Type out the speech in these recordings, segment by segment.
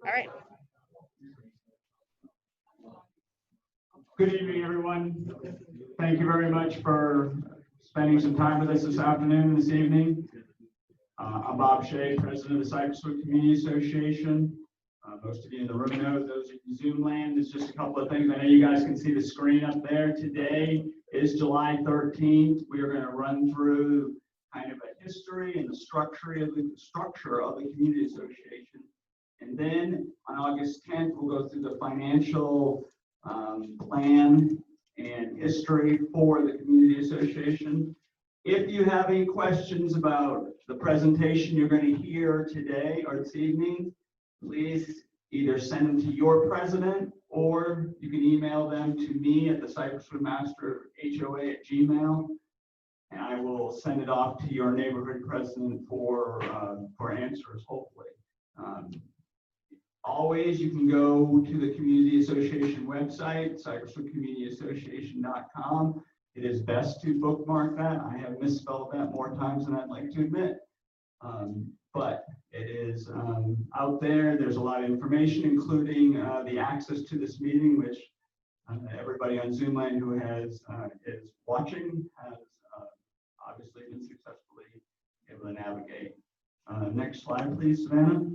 All right. Good evening, everyone. Thank you very much for spending some time with us this afternoon, this evening. I'm Bob Shea, president of the Cypresswood Community Association. Most of you in the room know, those in Zoom land, there's just a couple of things. I know you guys can see the screen up there. Today is July 13th. We are going to run through kind of a history and the structure of the community association. And then on August 10th, we'll go through the financial plan and history for the community association. If you have any questions about the presentation you're going to hear today or this evening, please either send them to your president or you can email them to me at the Cypresswood Master HOA at Gmail, and I will send it off to your neighborhood president for answers, hopefully. Always, you can go to the Community Association website, cypresswoodcommunityassociation.com. It is best to bookmark that. I have misspelled that more times than I'd like to admit. But it is out there. There's a lot of information, including the access to this meeting, which everybody on Zoom land who is watching has obviously been successfully able to navigate. Next slide, please, Savannah.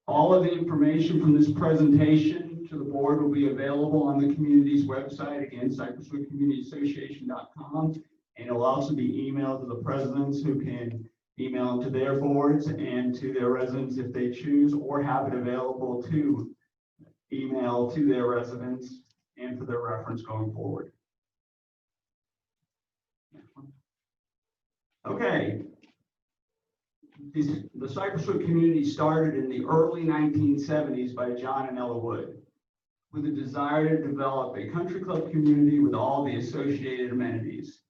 All of the information from this presentation to the board will be available on the community's website, again, cypresswoodcommunityassociation.com, and it will also be emailed to the presidents who can email to their boards and to their residents if they choose, or have it available to email to their residents and for their reference going forward. Okay. The Cypresswood community started in the early 1970s by John and Ella Wood with a desire to develop a country club community with all the associated amenities.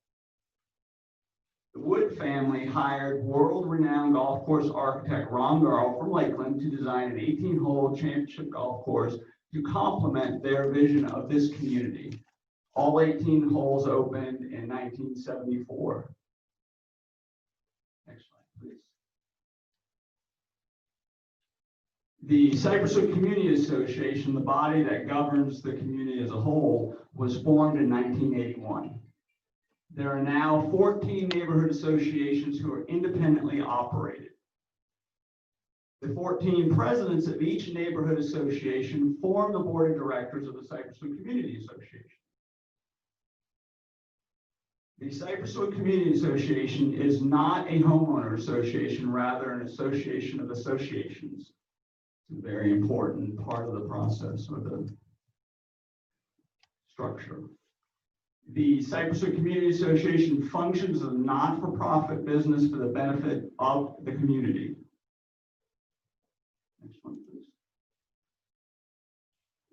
The Wood family hired world-renowned golf course architect Ron Garl from Lakeland to design an 18-hole championship golf course to complement their vision of this community. All 18 holes opened in 1974. Next slide, please. The Cypresswood Community Association, the body that governs the community as a whole, was formed in 1981. There are now 14 neighborhood associations who are independently operated. The 14 presidents of each neighborhood association form the board of directors of the Cypresswood Community Association. The Cypresswood Community Association is not a homeowner association, rather an association of associations. It's a very important part of the process or the structure. The Cypresswood Community Association functions as a not-for-profit business for the benefit of the community. Next one, please.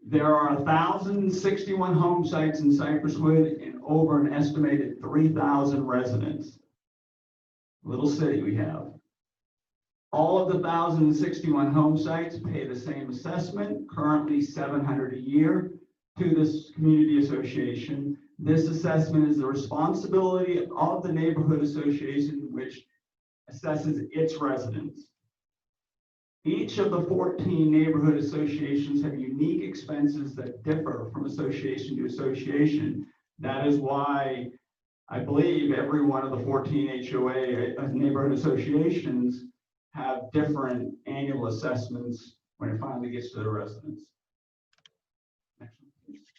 There are 1,061 home sites in Cypresswood and over an estimated 3,000 residents. Little city we have. All of the 1,061 home sites pay the same assessment, currently $700 a year, to this community association. This assessment is the responsibility of the neighborhood association, which assesses its residents. Each of the 14 neighborhood associations have unique expenses that differ from association to association. That is why I believe every one of the 14 HOA neighborhood associations have different annual assessments when it finally gets to the residents. Next one, please.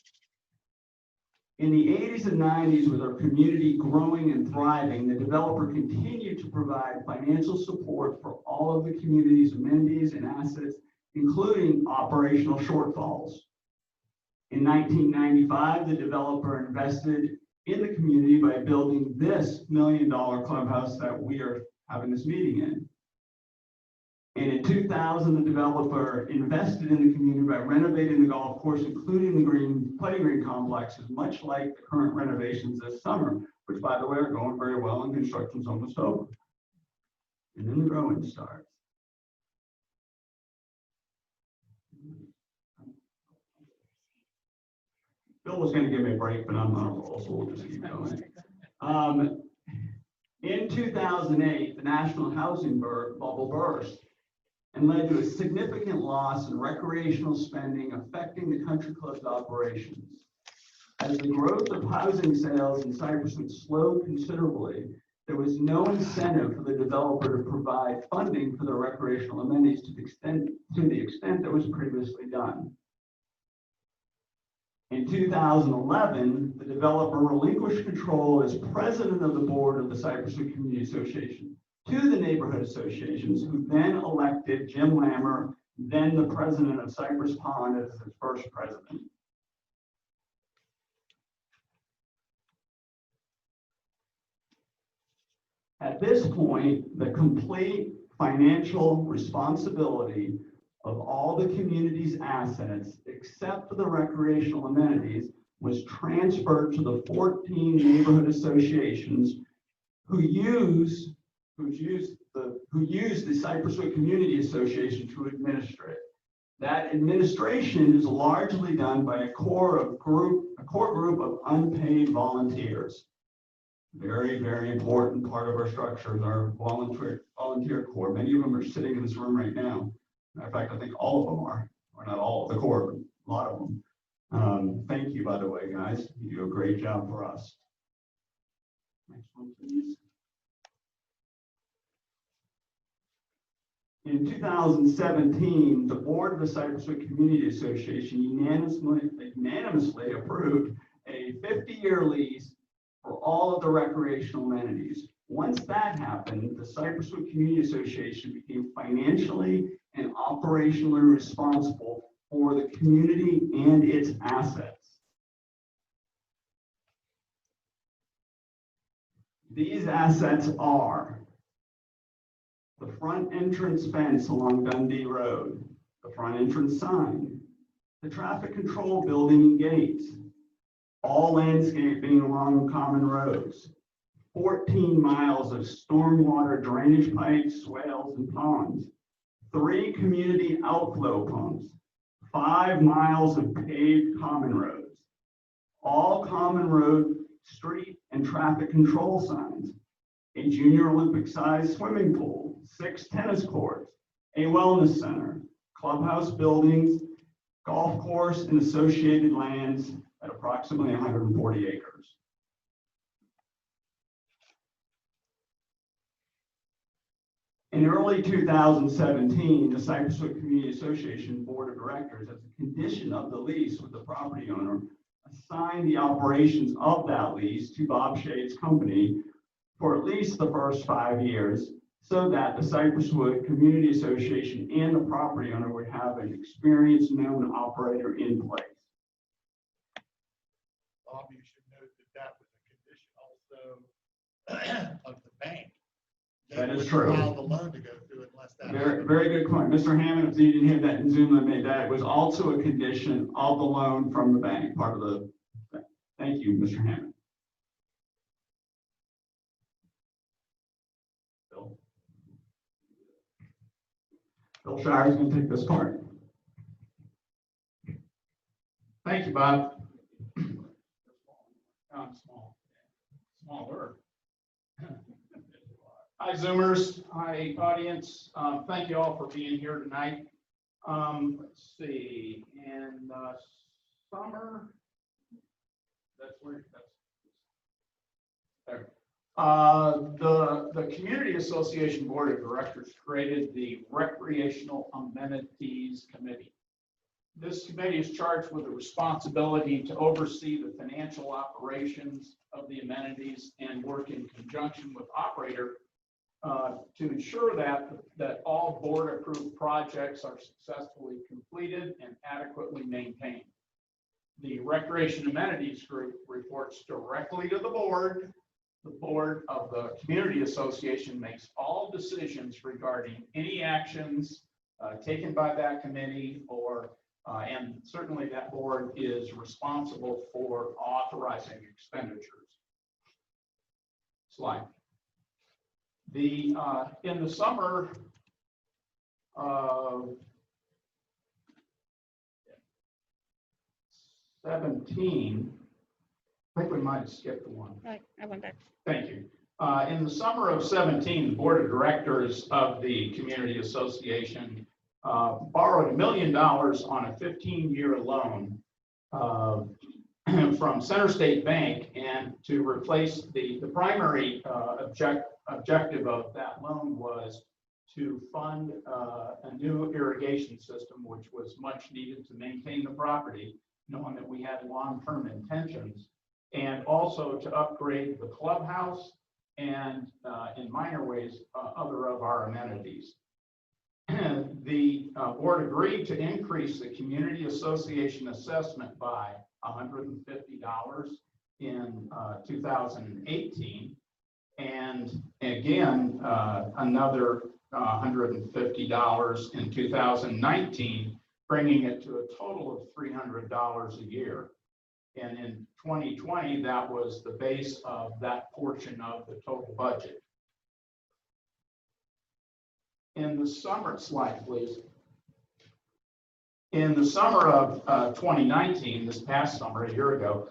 In the 80s and 90s, with our community growing and thriving, the developer continued to provide financial support for all of the community's amenities and assets, including operational shortfalls. In 1995, the developer invested in the community by building this $1 million clubhouse that we are having this meeting in. And in 2000, the developer invested in the community by renovating the golf course, including the putting green complexes, much like the current renovations this summer, which, by the way, are going very well and construction's almost over. And then the growing starts. Bill was going to give me a break, but I'm on a roll, so we'll just keep going. In 2008, the national housing bubble burst. and led to a significant loss in recreational spending affecting the country club's operations. As the growth of housing sales in Cypresswood slowed considerably, there was no incentive for the developer to provide funding for the recreational amenities to the extent that was previously done. In 2011, the developer relinquished control as president of the board of the Cypresswood Community Association to the neighborhood associations, who then elected Jim Lammer, then the president of Cypress Pond, as its first president. At this point, the complete financial responsibility of all the community's assets, except for the recreational amenities, was transferred to the 14 neighborhood associations who use the Cypresswood Community Association to administer it. That administration is largely done by a core group of unpaid volunteers. Very, very important part of our structure is our volunteer corps. Many of them are sitting in this room right now. Matter of fact, I think all of them are, or not all of the corps, but a lot of them. Thank you, by the way, guys. You do a great job for us. Next one, please. In 2017, the board of the Cypresswood Community Association unanimously approved a 50-year lease for all of the recreational amenities. Once that happened, the Cypresswood Community Association became financially and operationally responsible for the community and its assets. These assets are the front entrance fence along Dundee Road, the front entrance sign, the traffic control building and gates, all landscaping along common roads, 14 miles of stormwater drainage pipes, swales, and ponds, 3 community outflow pumps, 5 miles of paved common roads, all common road, street, and traffic control signs, a junior Olympic-sized swimming pool, 6 tennis courts, a wellness center, clubhouse buildings, golf course, and associated lands at approximately 140 acres. In early 2017, the Cypresswood Community Association Board of Directors, as a condition of the lease with the property owner, assigned the operations of that lease to Bob Shade's company for at least the first 5 years, so that the Cypresswood Community Association and the property owner would have an experienced, known operator in place. Bob, you should note that was a condition also of the bank. That is true. Allow the loan to go through unless that. Very good point. Mr. Hammond, if you didn't hear that, and Zuma made that, it was also a condition of the loan from the bank, part of the, thank you, Mr. Hammond. Bill Shire is going to take this part. Thank you, Bob. Smaller. Hi, Zoomers. Hi, audience. Thank you all for being here tonight. Let's see. In summer, that's there. The Community Association Board of Directors created the Recreational Amenities Committee. This committee is charged with the responsibility to oversee the financial operations of the amenities and work in conjunction with operator to ensure that all board-approved projects are successfully completed and adequately maintained. The Recreation Amenities Group reports directly to the board. The board of the Community Association makes all decisions regarding any actions taken by that committee, and certainly that board is responsible for authorizing expenditures. Slide. In the summer of 17, I think we might have skipped one. I went back. Thank you. In the summer of 17, the board of directors of the community association borrowed $1 million on a 15-year loan from Center State Bank, and to replace the primary objective of that loan was to fund a new irrigation system, which was much needed to maintain the property, knowing that we had long-term intentions, and also to upgrade the clubhouse and in minor ways, other of our amenities. The board agreed to increase the community association assessment by $150 in 2018, and again another $150 in 2019, bringing it to a total of $300 a year. And in 2020, that was the base of that portion of the total budget. In the summer, slide please. In the summer of 2019, this past summer, a year ago,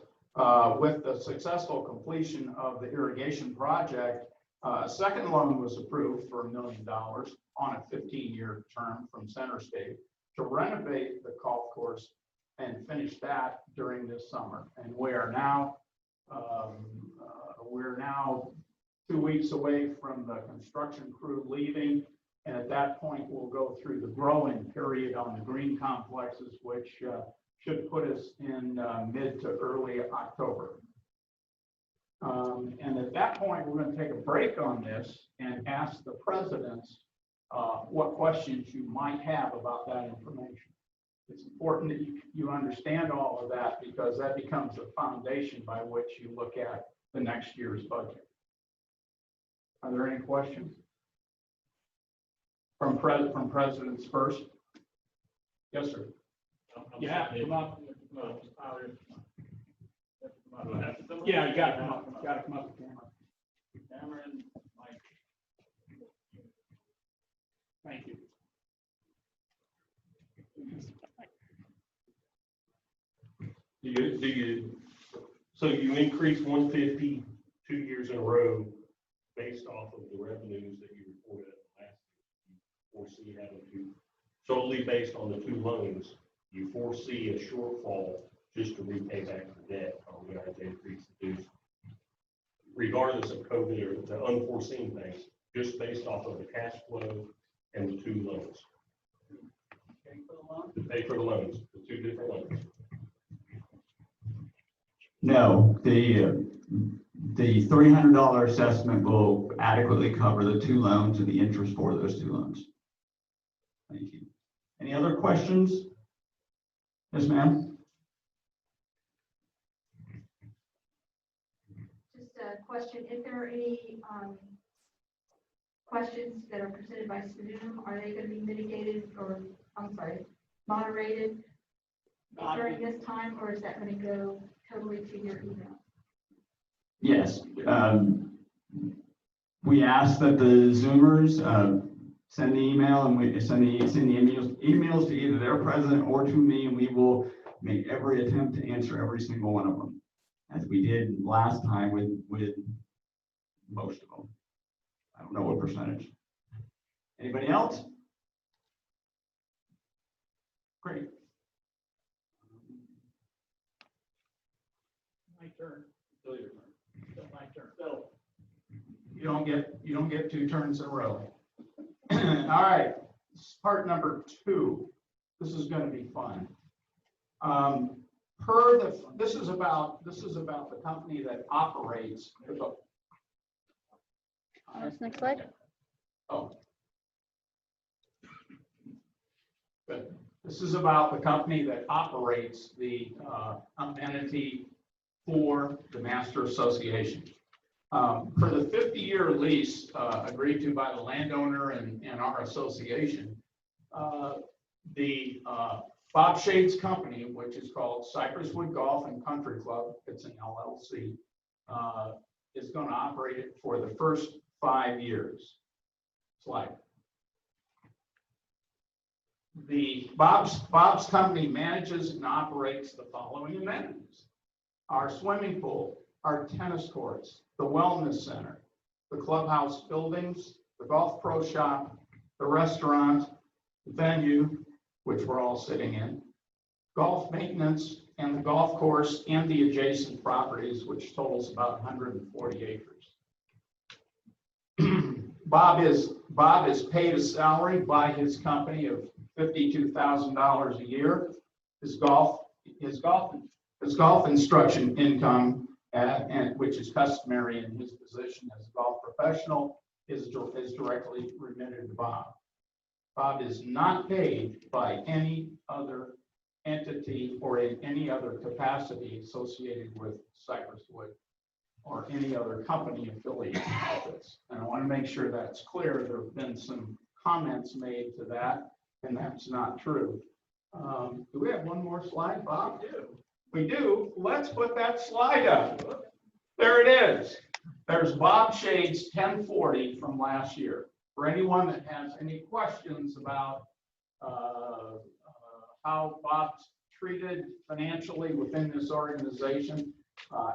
with the successful completion of the irrigation project, a second loan was approved for $1 million on a 15-year term from Center State to renovate the golf course and finish that during this summer. And we're now 2 weeks away from the construction crew leaving. And at that point, we'll go through the growing period on the green complexes, which should put us in mid to early October. And at that point, we're going to take a break on this and ask the presidents what questions you might have about that information. It's important that you understand all of that, because that becomes the foundation by which you look at the next year's budget. Are there any questions? From presidents first? Yes, sir. You have to come up. Yeah, you got to come up. You got to come up with the camera. Camera and mic. Thank you. So you increased 150 2 years in a row based off of the revenues that you reported last year. You foresee having to, solely based on the 2 loans, you foresee a shortfall just to repay back the debt. Are we going to increase the dues? Regardless of COVID or the unforeseen things, just based off of the cash flow and the 2 loans. To pay for the loans, the 2 different loans. No, the $300 assessment will adequately cover the 2 loans and the interest for those 2 loans. Thank you. Any other questions? Yes, ma'am. Just a question, if there are any questions that are presented by Zoom, are they going to be mitigated or, I'm sorry, moderated during this time, or is that going to go totally to your email? Yes. We ask that the Zoomers send the email, and we send the emails to either their president or to me, and we will make every attempt to answer every single one of them, as we did last time with most of them. I don't know what percentage. Anybody else? Great. My turn. Still your turn. Still my turn. Still. You don't get 2 turns in a row. All right. This is part number 2. This is going to be fun. This is about the company that operates. Next slide. Oh. Good. This is about the company that operates the amenity for the Master Association. For the 50-year lease agreed to by the landowner and our association, the Bob Shade's company, which is called Cypresswood Golf and Country Club, it's an LLC, is going to operate it for the first 5 years. Slide. The Bob's company manages and operates the following amenities: our swimming pool, our tennis courts, the wellness center, the clubhouse buildings, the golf pro shop, the restaurant, the venue, which we're all sitting in, golf maintenance, and the golf course and the adjacent properties, which totals about 140 acres. Bob is paid a salary by his company of $52,000 a year. His golf instruction income, and which is customary in his position as a golf professional, is directly remitted to Bob. Bob is not paid by any other entity or in any other capacity associated with Cypresswood or any other company affiliated with this. And I want to make sure that's clear. There have been some comments made to that, and that's not true. Do we have one more slide, Bob? We do. Let's put that slide up. There it is. There's Bob Shade's 1040 from last year. For anyone that has any questions about how Bob's treated financially within this organization,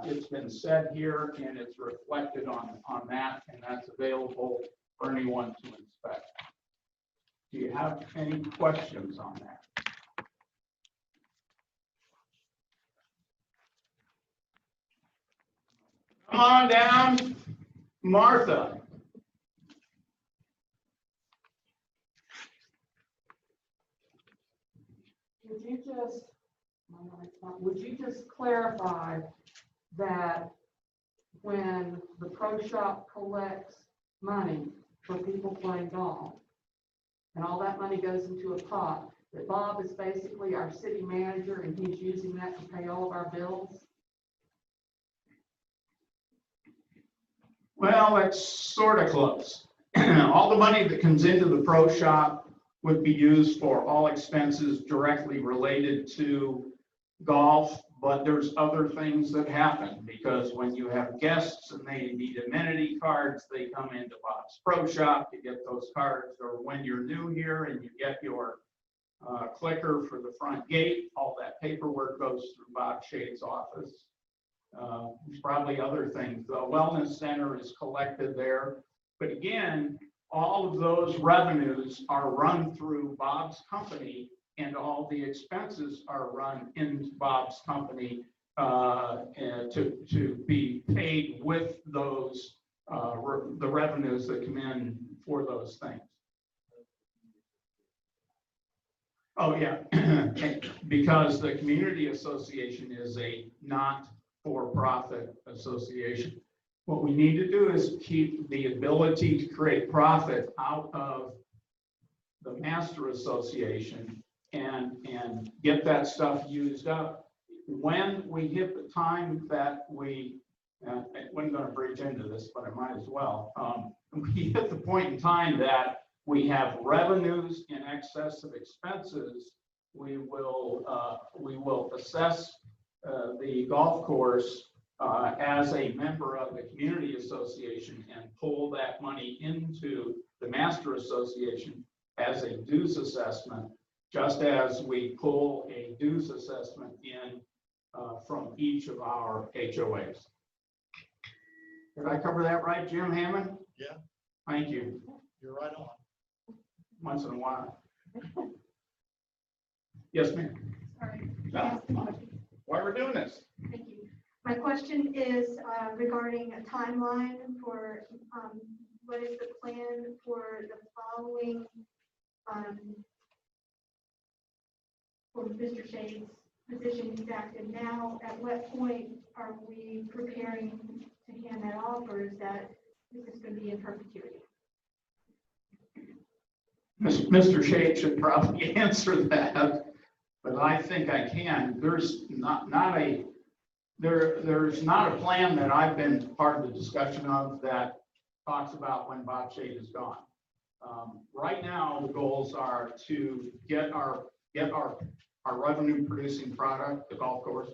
it's been said here and it's reflected on that, and that's available for anyone to inspect. Do you have any questions on that? Come on down, Martha. Would you just clarify that when the pro shop collects money for people playing golf, and all that money goes into a pot, that Bob is basically our city manager and he's using that to pay all of our bills? Well, that's sort of close. All the money that comes into the pro shop would be used for all expenses directly related to golf, but there's other things that happen because when you have guests and they need amenity cards, they come into Bob's Pro Shop to get those cards, or when you're new here and you get your clicker for the front gate, all that paperwork goes through Bob Shade's office. There's probably other things. The wellness center is collected there, but again, all of those revenues are run through Bob's company, and all the expenses are run in Bob's company to be paid with those the revenues that come in for those things. Oh yeah, because the community association is a not-for-profit association. What we need to do is keep the ability to create profit out of the master association and get that stuff used up. When we hit the time that we, I wasn't going to breach into this, but I might as well. We hit the point in time that we have revenues in excess of expenses, we will assess the golf course as a member of the community association and pull that money into the master association as a dues assessment, just as we pull a dues assessment in from each of our HOAs. Did I cover that right, Jim Hammond? Yeah. Thank you. You're right on. Once in a while. Yes, ma'am. Sorry. No, why we're doing this? Thank you. My question is regarding a timeline for what is the plan for the following for Mr. Shade's position he's active now. At what point are we preparing to hand that off, or is that this is going to be in perpetuity? Mr. Shade should probably answer that, but I think I can. There's not a plan that I've been part of the discussion of that talks about when Bob Shade is gone. Right now, the goals are to get our revenue producing product, the golf course,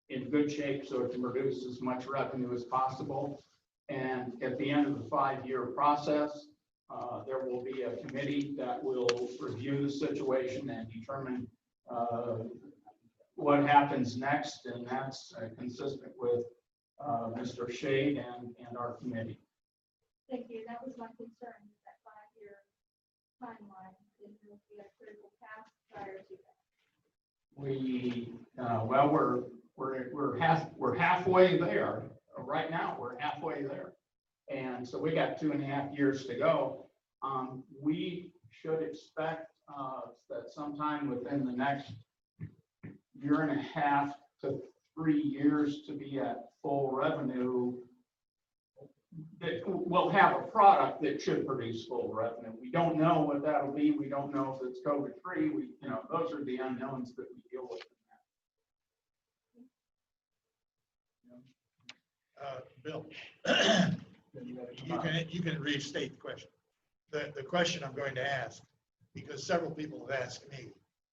in good shape so it can produce as much revenue as possible. And at the end of the 5-year process, there will be a committee that will review the situation and determine what happens next, and that's consistent with Mr. Shade and our committee. Thank you. That was my concern, that 5-year timeline. Didn't know if we had critical path prior to that. Well, we're halfway there. Right now, we're halfway there. And so we got 2.5 years to go. We should expect that sometime within the next 1.5 to 3 years to be at full revenue, that we'll have a product that should produce full revenue. We don't know what that'll be. We don't know if it's COVID-free. Those are the unknowns that we deal with in that. Bill, you can restate the question. The question I'm going to ask, because several people have asked me,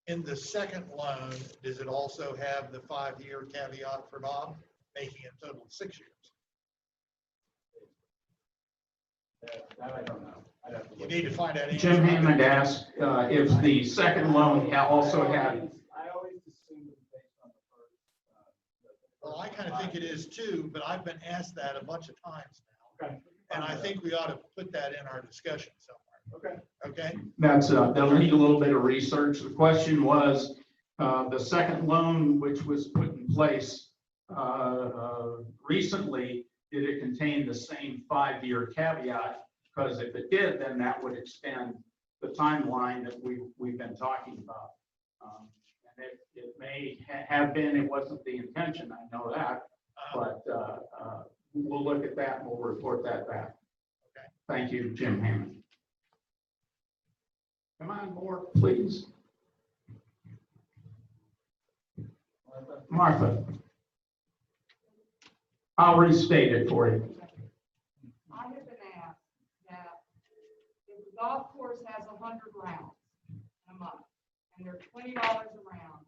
in the second loan, does it also have the 5-year caveat for Bob, making it total 6 years? That I don't know. I'd have to You look. need to find out. Jim Hammond asked if the second loan also had. I always assumed it was based on the first. Well, I kind of think it is too, but I've been asked that a bunch of times now. Okay. And I think we ought to put that in our discussion somewhere. Okay. Okay? That'll need a little bit of research. The question was, the second loan, which was put in place recently, did it contain the same 5-year caveat? Because if it did, then that would extend the timeline that we've been talking about. And it may have been, it wasn't the intention, I know that, but we'll look at that and we'll report that back. Okay. Thank you, Jim Hammond. Come on, more, please. Martha. I'll restate it for you. I have been asked that if the golf course has 100 rounds a month, and they're $20 a round,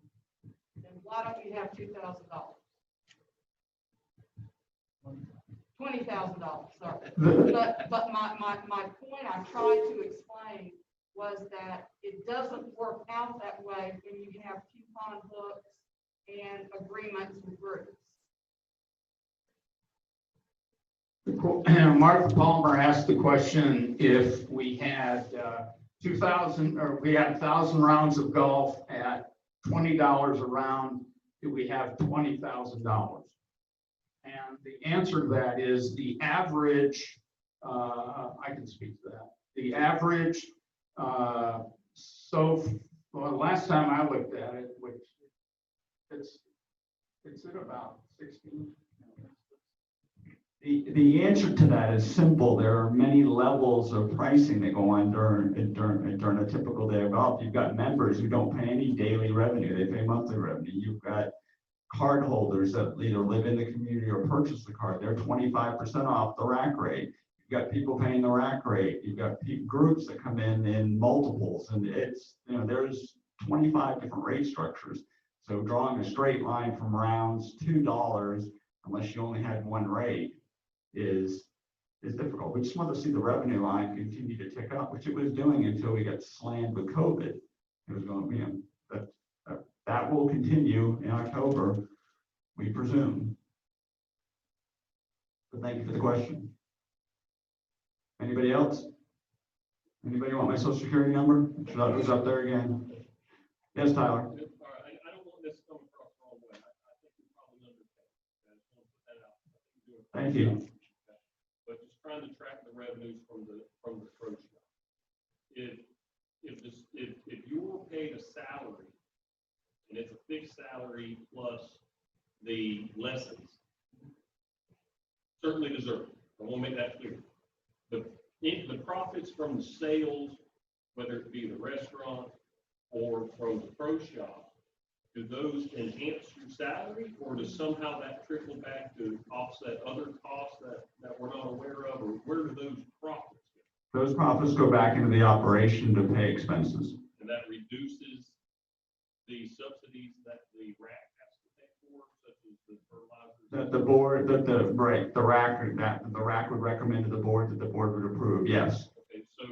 then why don't you have $2,000? $20,000, sorry. But my point I tried to explain was that it doesn't work out that way when you have coupon books and agreements with groups. Martha Palmer asked the question if we had 2,000 or we had 1,000 rounds of golf at $20 a round, do we have $20,000? And the answer to that is the average, I can speak to that. The average, last time I looked at it, which it's at about 16. The answer to that is simple. There are many levels of pricing that go on during a typical day of golf. You've got members who don't pay any daily revenue. They pay monthly revenue. You've got card holders that either live in the community or purchase the card. They're 25% off the rack rate. You've got people paying the rack rate. You've got groups that come in multiples. And it's, there's 25 different rate structures. So drawing a straight line from rounds $2, unless you only had one rate, is difficult. We just want to see the revenue line continue to tick up, which it was doing until we got slammed with COVID. It was going, that will continue in October, we presume. But thank you for the question. Anybody else? Anybody want my social security number? Should I put up there again? Yes, Tyler. All right, I don't want this to come across the wrong way. I think we probably understand. I just want to put that out. Thank you. But just trying to track the revenues from the pro shop. If you're paid a salary and it's a fixed salary plus the lessons, certainly deserved. I want to make that clear. The profits from the sales, whether it be the restaurant or from the pro shop, do those enhance your salary, or does somehow that trickle back to offset other costs that we're not aware of, or where do those profits go? Those profits go back into the operation to pay expenses. And that reduces the subsidies that the RAC has to pay for, such as the fertilizers. That the board, the RAC would recommend to the board that the board would approve, yes. Okay, so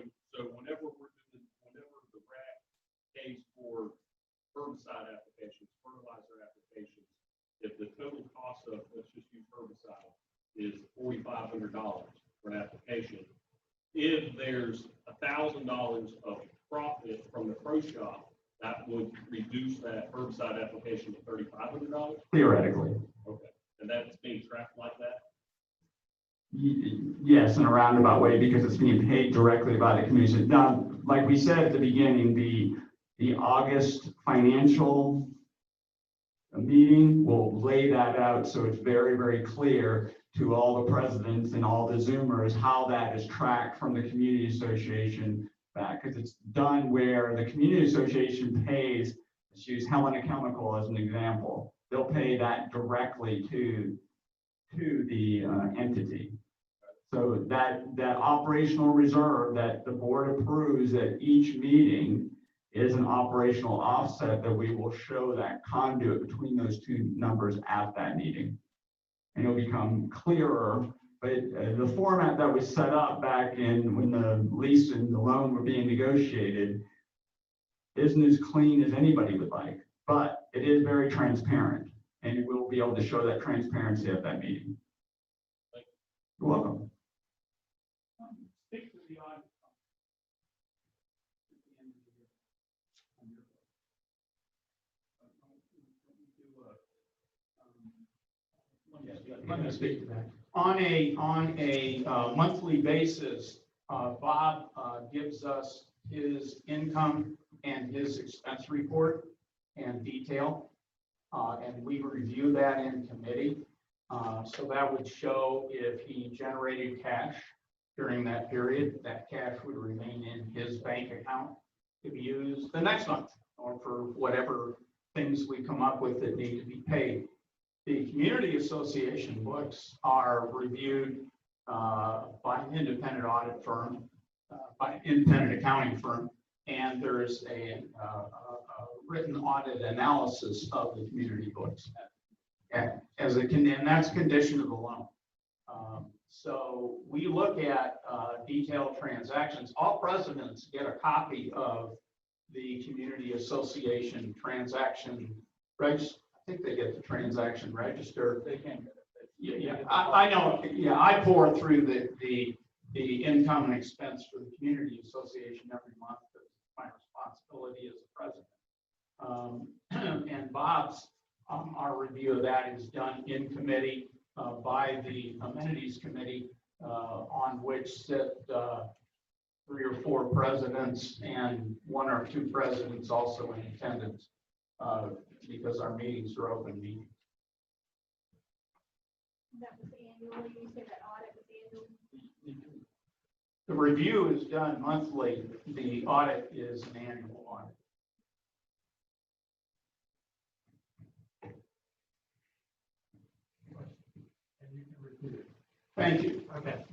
whenever the RAC pays for herbicide applications, fertilizer applications, if the total cost of, let's just use herbicide, is $4,500 for an application, if there's $1,000 of profit from the pro shop, that would reduce that herbicide application to $3,500? Theoretically. Okay, and that's being tracked like that? Yes, in a roundabout way, because it's being paid directly by the community. Now, like we said at the beginning, the August financial meeting will lay that out, so it's very, very clear to all the presidents and all the Zoomers how that is tracked from the community association back, because it's done where the community association pays, let's use Helena Chemical as an example. They'll pay that directly to the entity. So that operational reserve that the board approves at each meeting is an operational offset that we will show that conduit between those two numbers at that meeting. And it'll become clearer, but the format that was set up back in when the lease and the loan were being negotiated isn't as clean as anybody would like, but it is very transparent, and we'll be able to show that transparency at that meeting. You're welcome. Speak to the audit. Let me speak to that. On a monthly basis, Bob gives us his income and his expense report and detail. And we review that in committee. So that would show if he generated cash during that period, that cash would remain in his bank account to be used the next month or for whatever things we come up with that need to be paid. The community association books are reviewed by an independent audit firm, by an independent accounting firm, and there's a written audit analysis of the community books and that's a condition of the loan. So we look at detailed transactions. All presidents get a copy of the community association transaction register. I think they get the transaction register. They can get it. Yeah, I know. Yeah, I pour through the income and expense for the community association every month. That's my responsibility as a president. And Bob's, our review of that is done in committee by the amenities committee, on which sit 3 or 4 presidents and 1 or 2 presidents also in attendance, because our meetings are open meetings. That was annual, you said that audit was annual. The review is done monthly. The audit is an annual audit. And you can repeat it. Thank you. Okay.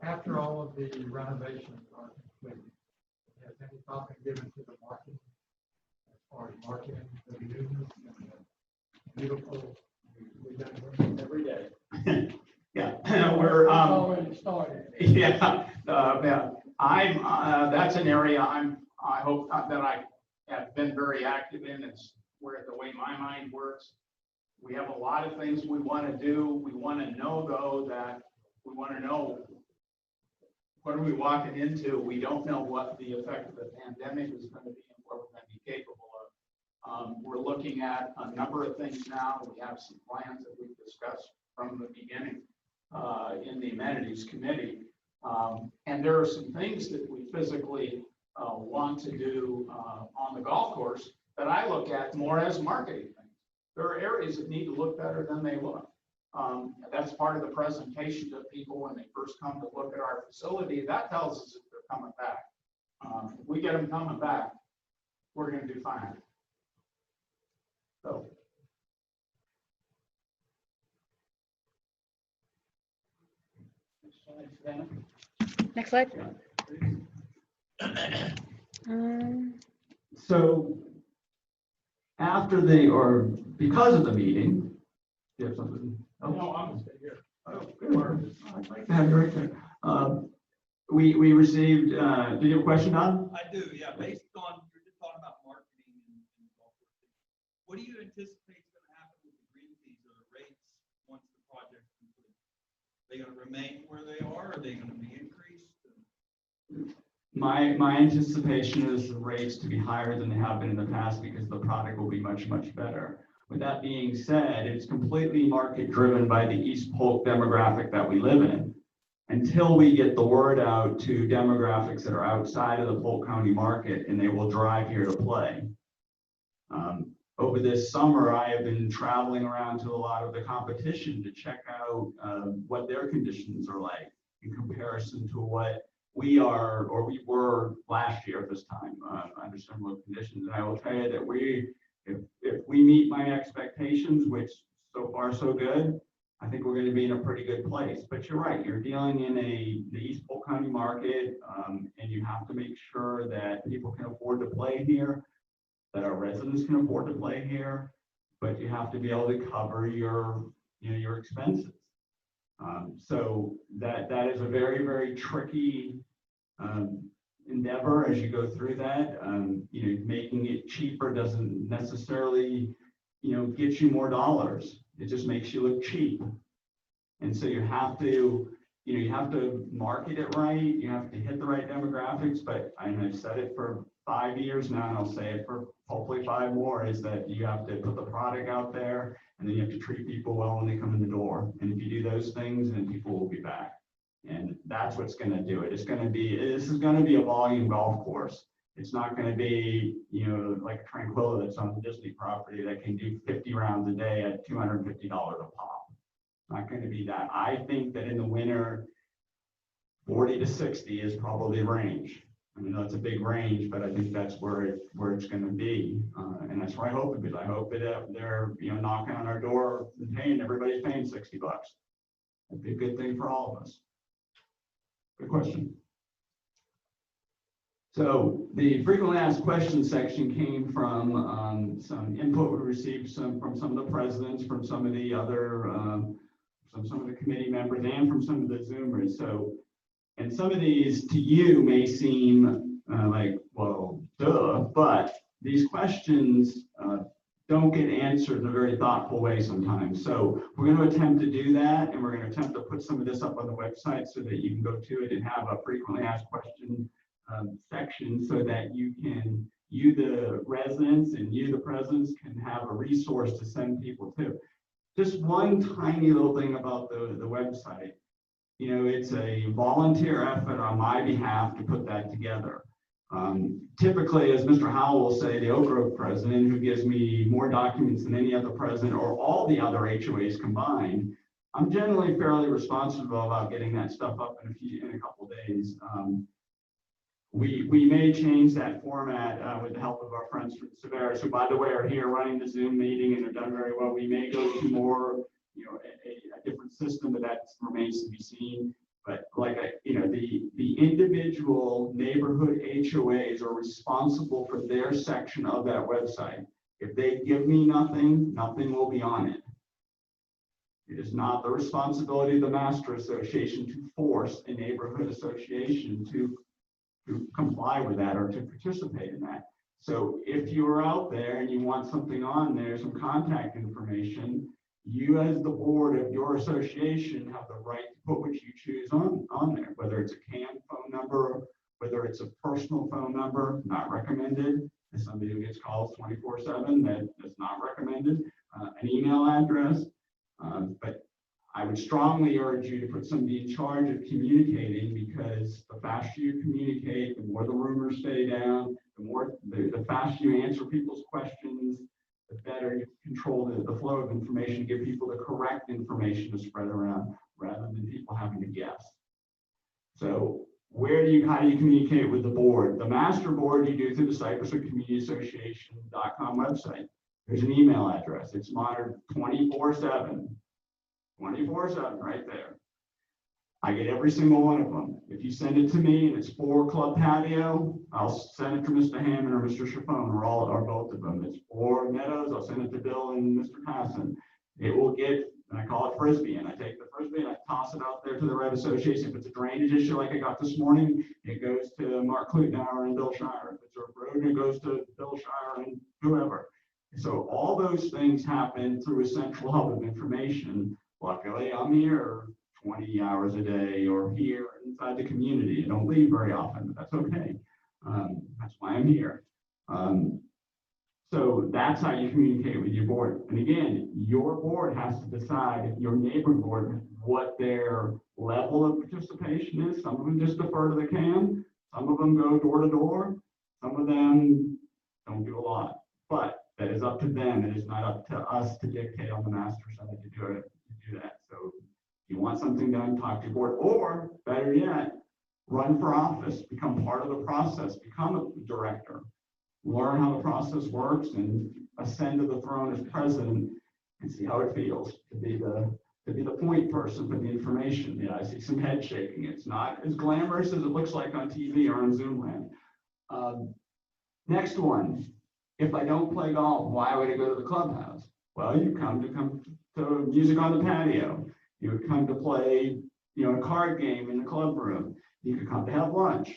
After all of the renovations are completed, has any thought been given to the marketing, as far as marketing the newness and the beautiful, we've done every day? Yeah, we're, Already started. yeah, I'm, that's an area I hope that I have been very active in. It's where the way my mind works. We have a lot of things we want to do. We want to know, though, that we want to know what are we walking into. We don't know what the effect of the pandemic is going to be and what we're going to be capable of. We're looking at a number of things now. We have some plans that we've discussed from the beginning in the amenities committee. And there are some things that we physically want to do on the golf course that I look at more as marketing things. There are areas that need to look better than they look. That's part of the presentation to people when they first come to look at our facility. That tells us if they're coming back. If we get them coming back, we're going to do fine. So. Next slide. So after or because of the meeting, you have something else? No, I'm gonna stay here. Oh, good. I'd like to have you right there. We received, do you have a question, Don? I do, yeah. Based on, you're just talking about marketing and golf courses. What do you anticipate is going to happen with the green fees or the rates once the project's complete? Are they going to remain where they are? Are they going to be increased? my anticipation is the rates to be higher than they have been in the past because the product will be much, much better. With that being said, it's completely market driven by the East Polk demographic that we live in. Until we get the word out to demographics that are outside of the Polk County market, and they will drive here to play. Over this summer, I have been traveling around to a lot of the competition to check out what their conditions are like in comparison to what we are, or we were last year at this time, under similar conditions. And I will tell you that if we meet my expectations, which so far so good, I think we're going to be in a pretty good place. But you're right, you're dealing in the East Polk County market, and you have to make sure that people can afford to play here, that our residents can afford to play here, but you have to be able to cover your expenses. So that is a very, very tricky endeavor as you go through that. Making it cheaper doesn't necessarily, get you more dollars. It just makes you look cheap. And so you have to market it right. You have to hit the right demographics. But I've said it for 5 years now, and I'll say it for hopefully 5 more, is that you have to put the product out there, and then you have to treat people well when they come in the door. And if you do those things, then people will be back. And that's what's going to do it. This is going to be a volume golf course. It's not going to be, like a Tranquilla that's on the Disney property that can do 50 rounds a day at $250 a pop. It's not going to be that. I think that in the winter, 40 to 60 is probably range. I mean, that's a big range, but I think that's where it's going to be, and that's where I hope it is. I hope that they're knocking on our door and paying. Everybody's paying $60. That'd be a good thing for all of us. Good question. So the frequently asked questions section came from some input we received from some of the presidents, from some of the other, some of the committee members, and from some of the Zoomers. So, and some of these to you may seem like, well, duh, but these questions don't get answered in a very thoughtful way sometimes. So we're going to attempt to do that, and we're going to attempt to put some of this up on the website so that you can go to it and have a frequently asked question section, so that you the residents and the presidents can have a resource to send people to. Just one tiny little thing about the website. It's a volunteer effort on my behalf to put that together. Typically, as Mr. Howell will say, the Oak Grove president, who gives me more documents than any other president or all the other HOAs combined, I'm generally fairly responsible about getting that stuff up in a couple of days. We may change that format with the help of our friends from Severus, who, by the way, are here running the Zoom meeting and have done very well. We may go to more, a different system, but that remains to be seen. But the individual neighborhood HOAs are responsible for their section of that website. If they give me nothing, nothing will be on it. It is not the responsibility of the master association to force a neighborhood association to comply with that or to participate in that. So if you're out there and you want something on there, some contact information, you as the board of your association have the right to put what you choose on there, whether it's a CAN phone number, whether it's a personal phone number, not recommended. As somebody who gets calls 24/7, that's not recommended. An email address, but I would strongly urge you to put somebody in charge of communicating, because the faster you communicate, the more the rumors stay down, the faster you answer people's questions, the better you control the flow of information, to give people the correct information to spread around rather than people having to guess. So how do you communicate with the board? The master board you do through the Cypresswood Community Association.com website. There's an email address. It's monitored 24/7. 24/7 right there. I get every single one of them. If you send it to me and it's for Club Patio, I'll send it to Mr. Hammond or Mr. Chaffone, or both of them. It's for Meadows, I'll send it to Bill and Mr. Hassan. It will get, and I call it Frisbee, and I take the Frisbee and I toss it out there to the Red Association. If it's a drainage issue like I got this morning, it goes to Mark Klutenauer and Bill Shire. If it's a road, it goes to Bill Shire and whoever. So all those things happen through a central hub of information. Luckily, I'm here 20 hours a day or here inside the community. I don't leave very often, but that's okay. That's why I'm here. So that's how you communicate with your board. And again, your board has to decide, your neighbor board, what their level of participation is. Some of them just defer to the CAM. Some of them go door to door. Some of them don't do a lot. But that is up to them. It is not up to us to dictate on the master side to do that. So if you want something done, talk to your board, or better yet, run for office, become part of the process, become a director, learn how the process works, and ascend to the throne as president and see how it feels to be the point person for the information. Yeah, I see some head shaking. It's not as glamorous as it looks like on TV or on Zoom land. Next one. If I don't play golf, why would I go to the clubhouse? Well, you come to music on the patio. You would come to play, a card game in the club room. You could come to have lunch.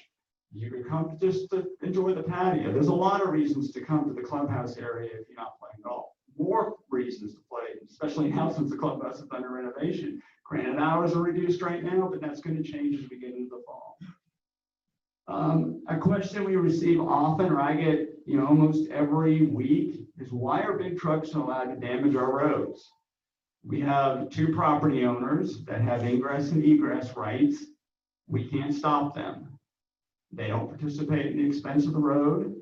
You could come just to enjoy the patio. There's a lot of reasons to come to the clubhouse area if you're not playing golf. More reasons to play, especially now since the clubhouse is under renovation. Granted, hours are reduced right now, but that's going to change as we get into the fall. A question we receive often, or I get, almost every week, is why are big trucks allowed to damage our roads? We have 2 property owners that have ingress and egress rights. We can't stop them. They don't participate in the expense of the road.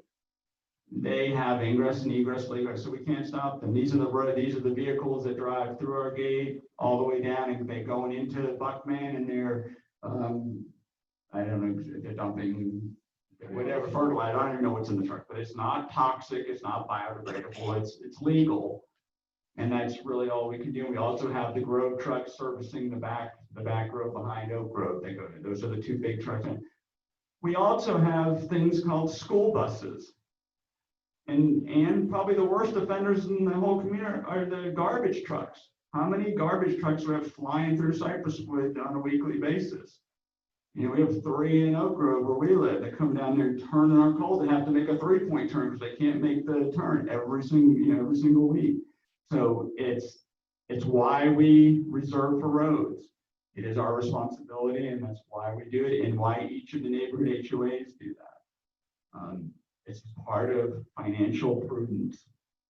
They have ingress and egress legal, so we can't stop them. These are the vehicles that drive through our gate all the way down, and they're going into Buckman, and they're I don't know, they're dumping whatever fertilizer. I don't even know what's in the truck, but it's not toxic, it's not biodegradable, it's legal. And that's really all we can do. We also have the Grove truck servicing the back road behind Oak Grove. Those are the 2 big trucks. We also have things called school buses. And probably the worst offenders in the whole community are the garbage trucks. How many garbage trucks do we have flying through Cypresswood on a weekly basis? We have 3 in Oak Grove where we live. They come down there and turn in our cold. They have to make a 3-point turn because they can't make the turn every single week. So it's why we reserve for roads. It is our responsibility, and that's why we do it, and why each of the neighborhood HOAs do that. It's part of financial prudence,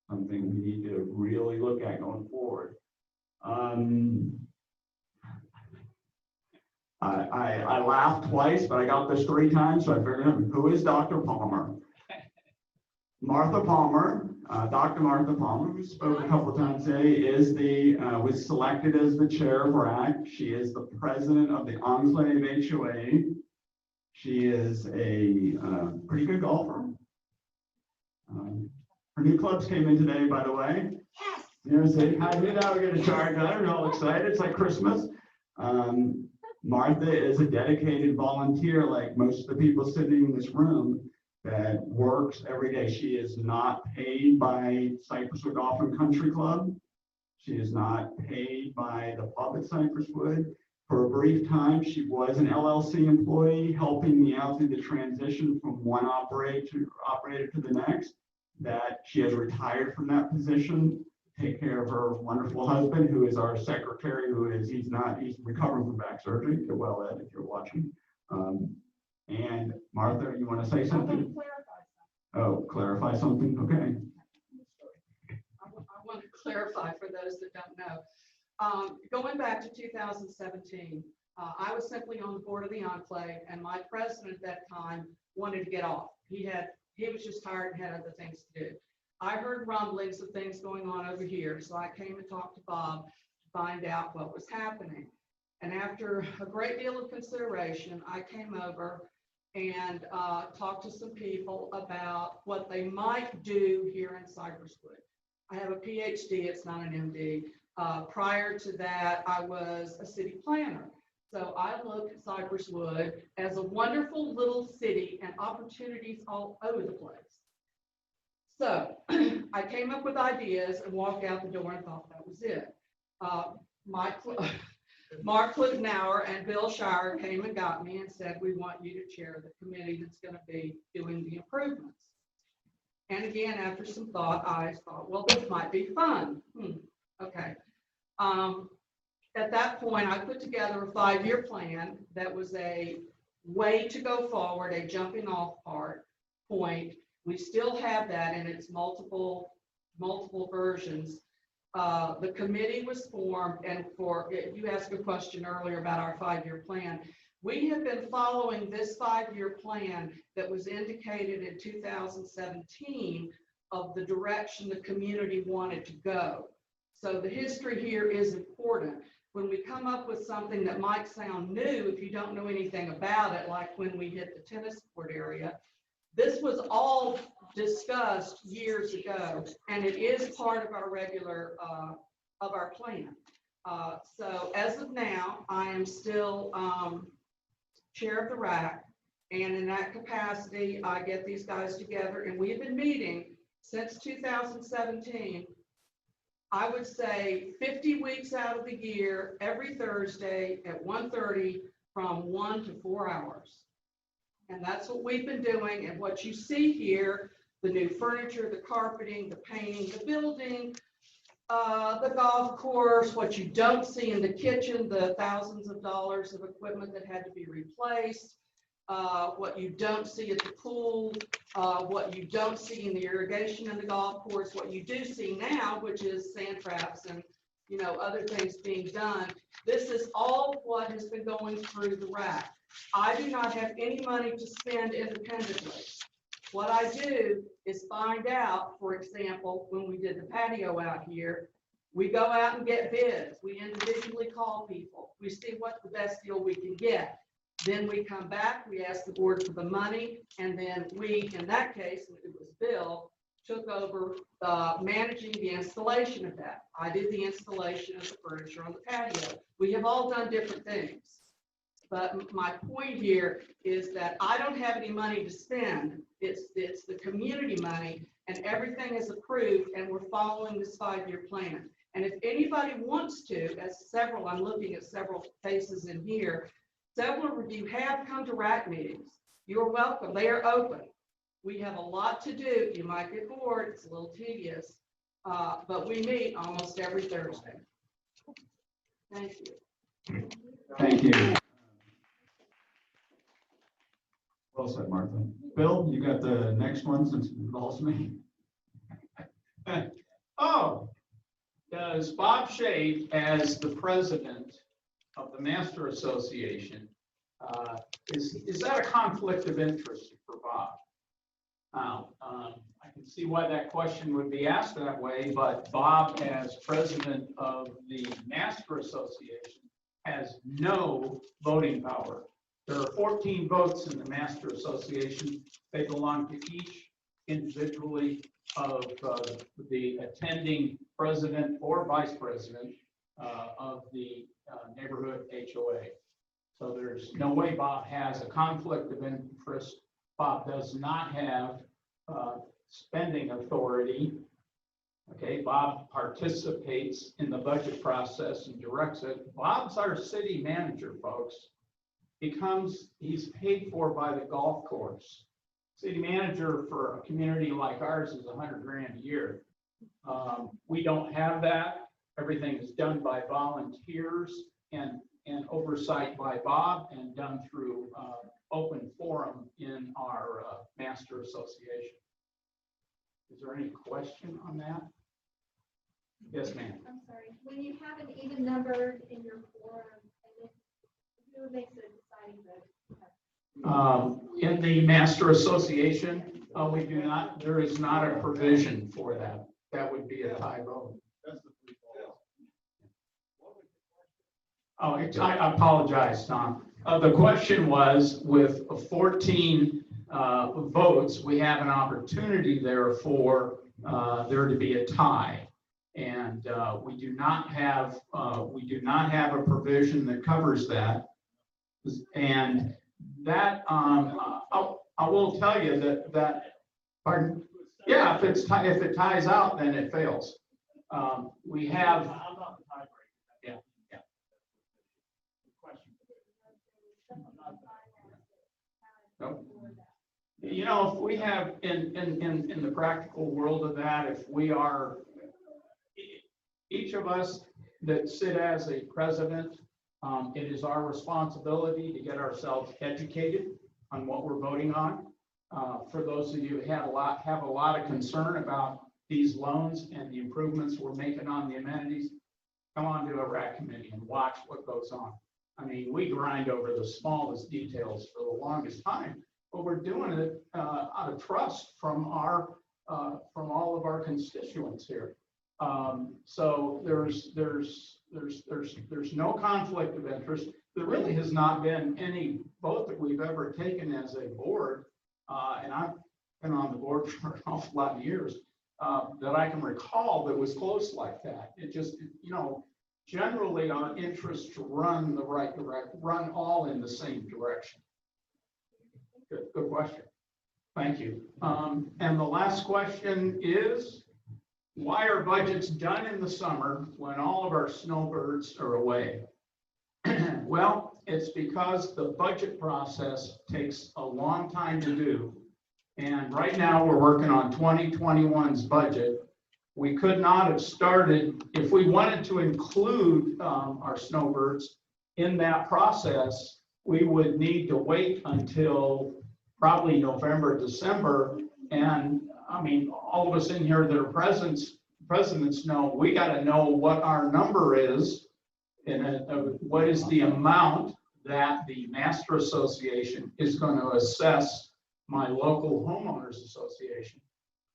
something we need to really look at going forward. I laughed twice, but I got this 3 times, so I figured out who is Dr. Palmer. Martha Palmer, Dr. Martha Palmer, who spoke a couple of times today, was selected as the chair of RAC. She is the president of the Enclave HOA. She is a pretty good golfer. Her new clubs came in today, by the way. Yes. See, I knew that we're going to charge. I'm all excited. It's like Christmas. Martha is a dedicated volunteer, like most of the people sitting in this room, that works every day. She is not paid by Cypresswood Golf and Country Club. She is not paid by the pub at Cypresswood. For a brief time, she was an LLC employee, helping me out through the transition from one operator to the next. That she has retired from that position to take care of her wonderful husband, who is our secretary, he's recovering from back surgery. Get well, Ed, if you're watching. And Martha, you want to say something? Clarify something? Okay. I want to clarify for those that don't know. Going back to 2017, I was simply on the board of the Enclave, and my president at that time wanted to get off. He was just tired and had other things to do. I heard rumblings of things going on over here, so I came and talked to Bob to find out what was happening. And after a great deal of consideration, I came over and talked to some people about what they might do here in Cypresswood. I have a PhD, it's not an MD. Prior to that, I was a city planner. So I look at Cypresswood as a wonderful little city and opportunities all over the place. So I came up with ideas and walked out the door and thought that was it. Mark Klugenauer and Bill Shire came and got me and said, we want you to chair the committee that's going to be doing the improvements. And again, after some thought, I thought, well, this might be fun. Okay. at that point, I put together a 5-year plan that was a way to go forward, a jumping off point. We still have that in its multiple versions. The committee was formed, and you asked a question earlier about our 5-year plan. We have been following this 5-year plan that was indicated in 2017 of the direction the community wanted to go. So the history here is important. When we come up with something that might sound new, if you don't know anything about it, like when we hit the tennis court area, this was all discussed years ago, and it is part of our regular, of our plan. So as of now, I am still chair of the RAC, and in that capacity, I get these guys together, and we've been meeting since 2017. I would say 50 weeks out of the year, every Thursday at 1:30 from 1 to 4 hours. And that's what we've been doing. And what you see here, the new furniture, the carpeting, the painting, the building, the golf course, what you don't see in the kitchen, the thousands of dollars of equipment that had to be replaced, what you don't see at the pool, what you don't see in the irrigation in the golf course, what you do see now, which is sand traps and, you know, other things being done. This is all what has been going through the RAC. I do not have any money to spend independently. What I do is find out, for example, when we did the patio out here, we go out and get bids. We individually call people. We see what's the best deal we can get. Then we come back, we ask the board for the money, and then we, in that case, it was Bill, took over managing the installation of that. I did the installation of the furniture on the patio. We have all done different things. But my point here is that I don't have any money to spend. It's the community money, and everything is approved, and we're following this 5-year plan. And if anybody wants to, I'm looking at several faces in here, several of you have come to RAC meetings. You're welcome. They are open. We have a lot to do. You might get bored. It's a little tedious, but we meet almost every Thursday. Thank you. Thank you. Well said, Martha. Bill, you got the next one since it involves me. Oh, does Bob Shade, as the president of the Master Association, is that a conflict of interest for Bob? Now, I can see why that question would be asked that way, but Bob, as president of the Master Association, has no voting power. There are 14 votes in the Master Association. They belong to each individually of the attending president or vice president of the neighborhood HOA. So there's no way Bob has a conflict of interest. Bob does not have spending authority. Okay, Bob participates in the budget process and directs it. Bob's our city manager, folks. He's paid for by the golf course. City manager for a community like ours is $100 grand a year. We don't have that. Everything is done by volunteers and oversight by Bob and done through open forum in our Master Association. Is there any question on that? Yes, ma'am. I'm sorry, when you have an even number in your forum, and who makes the deciding vote? In the Master Association, we do not, there is not a provision for that. That would be a tie vote. Oh, I apologize, Tom. The question was, with 14 votes, we have an opportunity there for there to be a tie. And we do not have a provision that covers that. And that I will tell you that pardon? Yeah, if it ties out, then it fails. We have. Yeah. Nope. You know, if we have in the practical world of that, if we are, each of us that sit as a president, it is our responsibility to get ourselves educated on what we're voting on. For those of you who have a lot of concern about these loans and the improvements we're making on the amenities, come on to a RAC committee and watch what goes on. I mean, we grind over the smallest details for the longest time, but we're doing it out of trust from all of our constituents here. So there's no conflict of interest. There really has not been any vote that we've ever taken as a board, and I've been on the board for an awful lot of years, that I can recall that was close like that. It just, generally our interests run the right direction, run all in the same direction. Good question. Thank you. And the last question is, why are budgets done in the summer when all of our snowbirds are away? Well, it's because the budget process takes a long time to do. And right now we're working on 2021's budget. We could not have started, if we wanted to include our snowbirds in that process, we would need to wait until probably November, December. And I mean, all of us in here that are presidents know, we got to know what our number is and what is the amount that the Master Association is going to assess my local homeowners association.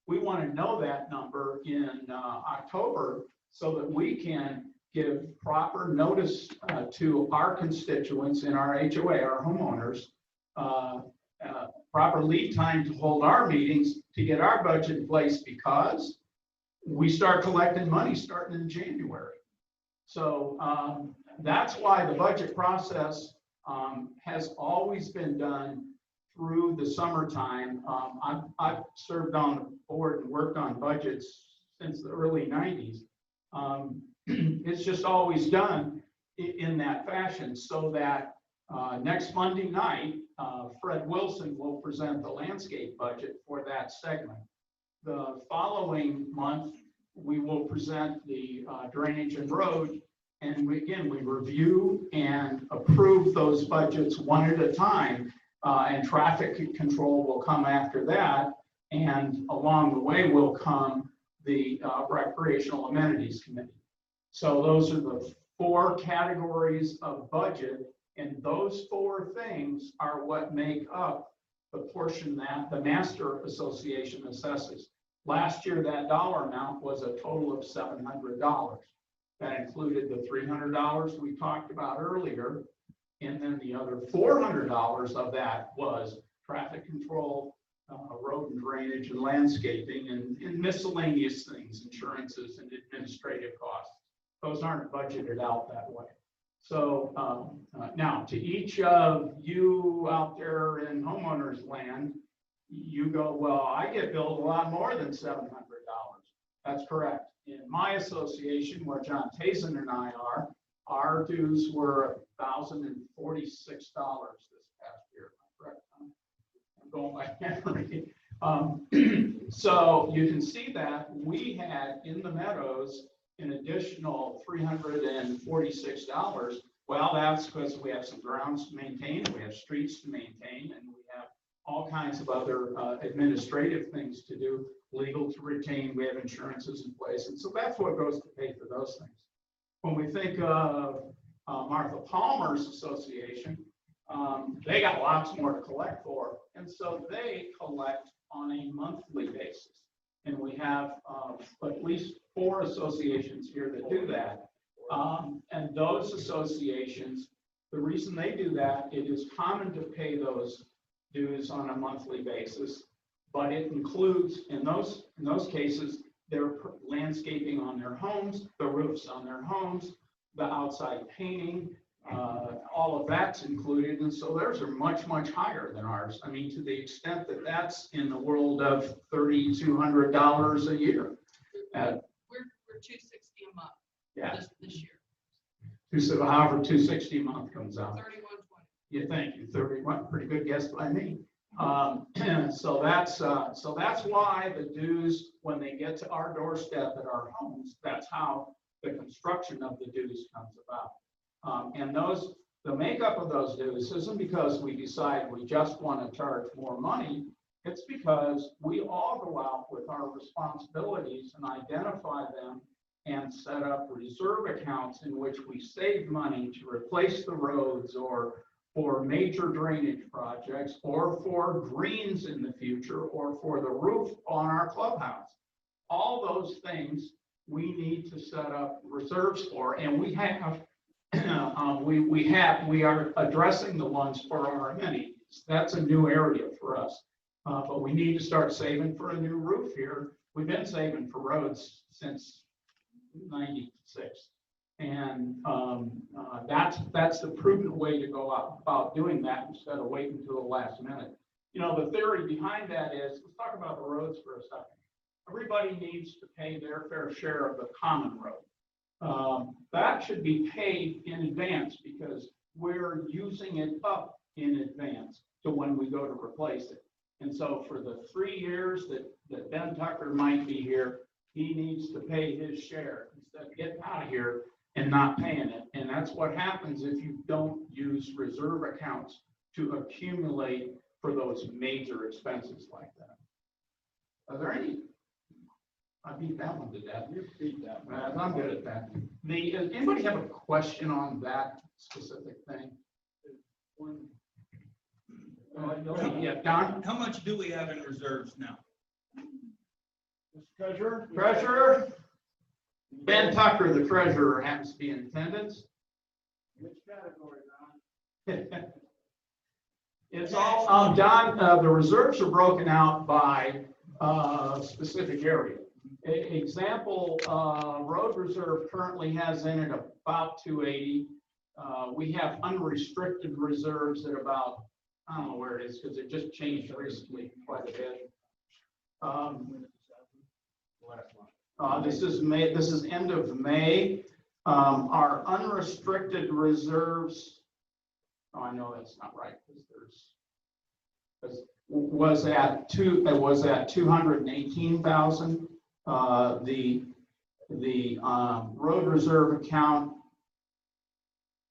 We want to know that number in October so that we can give proper notice to our constituents in our HOA, our homeowners, proper lead time to hold our meetings to get our budget in place, because we start collecting money starting in January. So that's why the budget process has always been done through the summertime. I've served on the board and worked on budgets since the early 90s. It's just always done in that fashion, so that next Monday night, Fred Wilson will present the landscape budget for that segment. The following month, we will present the drainage and road. And we review and approve those budgets one at a time. And traffic control will come after that. And along the way will come the recreational amenities committee. So those are the 4 categories of budget. And those 4 things are what make up the portion that the Master Association assesses. Last year, that dollar amount was a total of $700. That included the $300 we talked about earlier. And then the other $400 of that was traffic control, road and drainage and landscaping, and miscellaneous things, insurances and administrative costs. Those aren't budgeted out that way. So now, to each of you out there in homeowners land, you go, well, I get billed a lot more than $700. That's correct. In my association, where John Tazen and I are, our dues were $1,046 this past year. Correct? I'm going by memory. So you can see that we had in the Meadows an additional $346. Well, that's because we have some grounds to maintain, we have streets to maintain, and we have all kinds of other administrative things to do, legal to retain, we have insurances in place. And so that's what goes to pay for those things. When we think of Martha Palmer's association, they got lots more to collect for. And so they collect on a monthly basis. And we have at least 4 associations here that do that. And those associations, the reason they do that, it is common to pay those dues on a monthly basis, but it includes, in those cases, their landscaping on their homes, the roofs on their homes, the outside painting, all of that's included. And so theirs are much, much higher than ours. I mean, to the extent that that's in the world of $3,200 a year. We're $260 a month. Yeah. This year. However, $260 a month comes out. $31.20. Yeah, thank you. 31, pretty good guess by me. So that's why the dues, when they get to our doorstep at our homes, that's how the construction of the dues comes about. And the makeup of those dues isn't because we decide we just want to charge more money. It's because we all go out with our responsibilities and identify them and set up reserve accounts in which we save money to replace the roads or for major drainage projects or for greens in the future or for the roof on our clubhouse. All those things we need to set up reserves for, and we have we are addressing the ones for our amenities. That's a new area for us, but we need to start saving for a new roof here. We've been saving for roads since '96, and that's the prudent way to go about doing that instead of waiting until the last minute. You know, the theory behind that is, let's talk about the roads for a second. Everybody needs to pay their fair share of the common road. That should be paid in advance because we're using it up in advance to when we go to replace it. And so for the 3 years that Ben Tucker might be here, he needs to pay his share instead of getting out of here and not paying it. And that's what happens if you don't use reserve accounts to accumulate for those major expenses like that. Are there any? I beat that one to death. You beat that one. I'm good at that. Does anybody have a question on that specific thing? Yeah, Don? How much do we have in reserves now? Treasurer? Ben Tucker, the treasurer, happens to be in attendance. Which category, Don? It's all, Don, the reserves are broken out by specific area. Example, road reserve currently has in it about 280. We have unrestricted reserves at about, I don't know where it is because it just changed recently quite a bit. This is May. This is end of May. Our unrestricted reserves. Oh, I know that's not right because was at 218,000. The road reserve account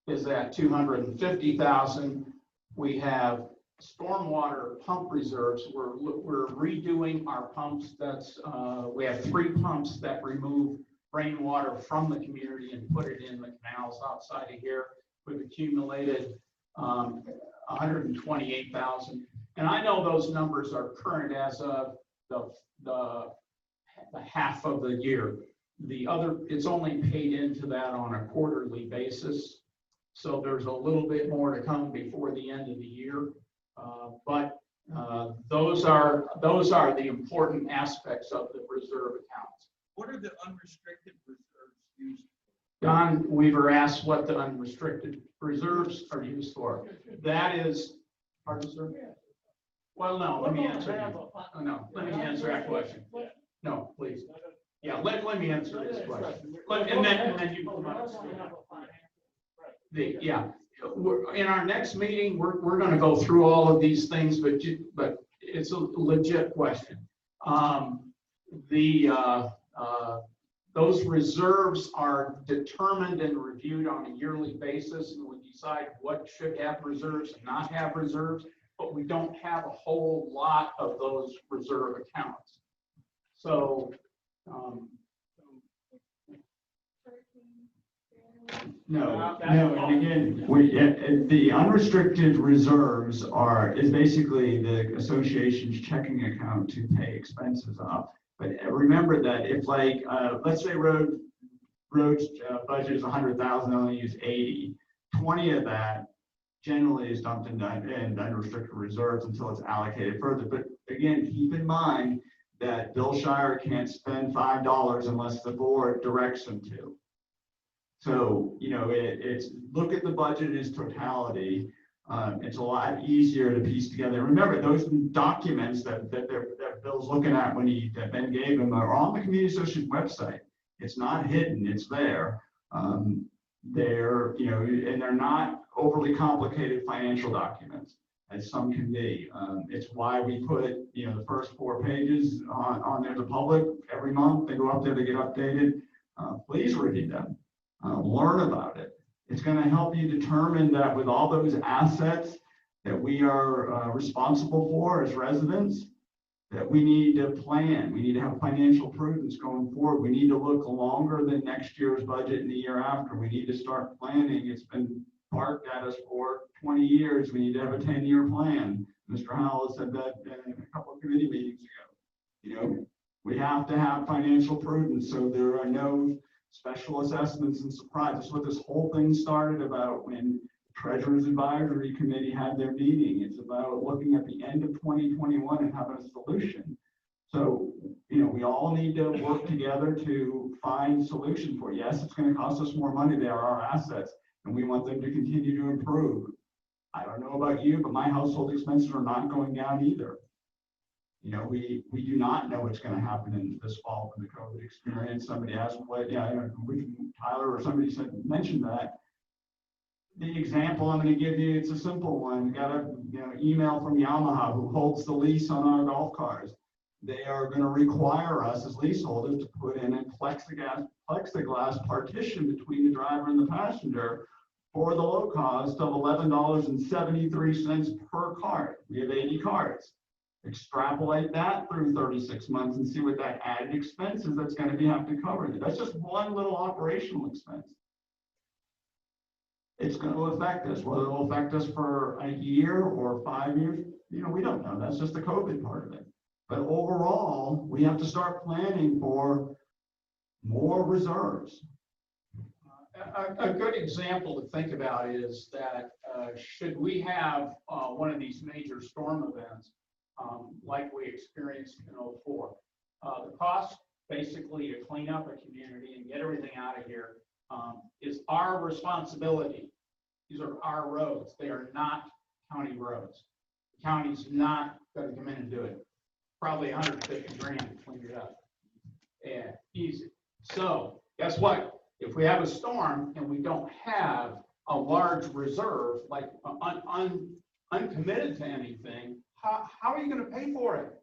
is at 250,000. We have stormwater pump reserves. We're redoing our pumps. We have 3 pumps that remove rainwater from the community and put it in the canals outside of here. We've accumulated 128,000, and I know those numbers are current as of the half of the year. The other, it's only paid into that on a quarterly basis, so there's a little bit more to come before the end of the year. But those are the important aspects of the reserve accounts. What are the unrestricted reserves used? Don Weaver asked what the unrestricted reserves are used for. That is, pardon, sir? Well, no, let me answer. No, let me answer that question. No, please. Yeah, let me answer this question. And then you come up. Yeah. In our next meeting, we're going to go through all of these things, but it's a legit question. Those reserves are determined and reviewed on a yearly basis, and we decide what should have reserves and not have reserves, but we don't have a whole lot of those reserve accounts. So, No, and again, the unrestricted reserves is basically the association's checking account to pay expenses off. But remember that if let's say roads budget is 100,000, only use 80, 20 of that generally is dumped in unrestricted reserves until it's allocated further. But again, keep in mind that Bill Shire can't spend $5 unless the board directs him to. So, you know, it's look at the budget in its totality. It's a lot easier to piece together. Remember, those documents that Bill's looking at that Ben gave him are on the Community Association website. It's not hidden, it's there. They're, you know, and they're not overly complicated financial documents, as some can be. It's why we put, you know, the first 4 pages on there to public every month. They go up there to get updated. please read them, learn about it. It's going to help you determine that with all those assets that we are responsible for as residents, that we need to plan. We need to have financial prudence going forward. We need to look longer than next year's budget and the year after. We need to start planning. It's been barked at us for 20 years. We need to have a 10-year plan. Mr. Howell said that in a couple of committee meetings ago. You know, we have to have financial prudence so there are no special assessments and surprises. That's what this whole thing started about when Treasurer's Advisory Committee had their meeting. It's about looking at the end of 2021 and having a solution. So, you know, we all need to work together to find solutions for it. Yes, it's going to cost us more money. They are our assets, and we want them to continue to improve. I don't know about you, but my household expenses are not going down either. You know, we do not know what's going to happen in this fall with the COVID experience. Somebody asked what, yeah, Tyler or somebody mentioned that. The example I'm going to give you, it's a simple one. We got a email from Yamaha, who holds the lease on our golf cars. They are going to require us as leaseholders to put in a plexiglass partition between the driver and the passenger for the low cost of $11.73 per card. We have 80 cards. Extrapolate that through 36 months and see what that added expense is that's going to have to cover it. That's just one little operational expense. It's going to affect us. Whether it will affect us for a year or 5 years, you know, we don't know. That's just the COVID part of it. But overall, we have to start planning for more reserves. A good example to think about is that should we have one of these major storm events like we experienced in '04, the cost basically to clean up a community and get everything out of here is our responsibility. These are our roads. They are not county roads. The county's not going to come in and do it. Probably 150 grand to clean it up. Yeah, easy. So guess what? If we have a storm and we don't have a large reserve, like uncommitted to anything, how are you going to pay for it?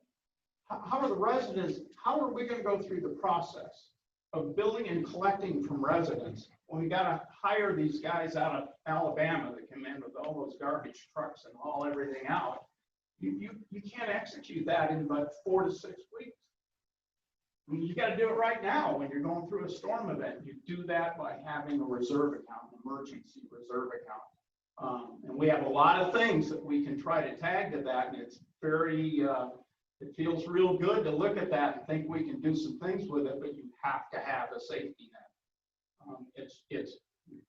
How are the residents, how are we going to go through the process of billing and collecting from residents when we got to hire these guys out of Alabama that come in with all those garbage trucks and haul everything out? You can't execute that in about 4 to 6 weeks. I mean, you got to do it right now when you're going through a storm event. You do that by having a reserve account, an emergency reserve account. And we have a lot of things that we can try to tag to that, and it's very, it feels real good to look at that and think we can do some things with it, but you have to have a safety net. It's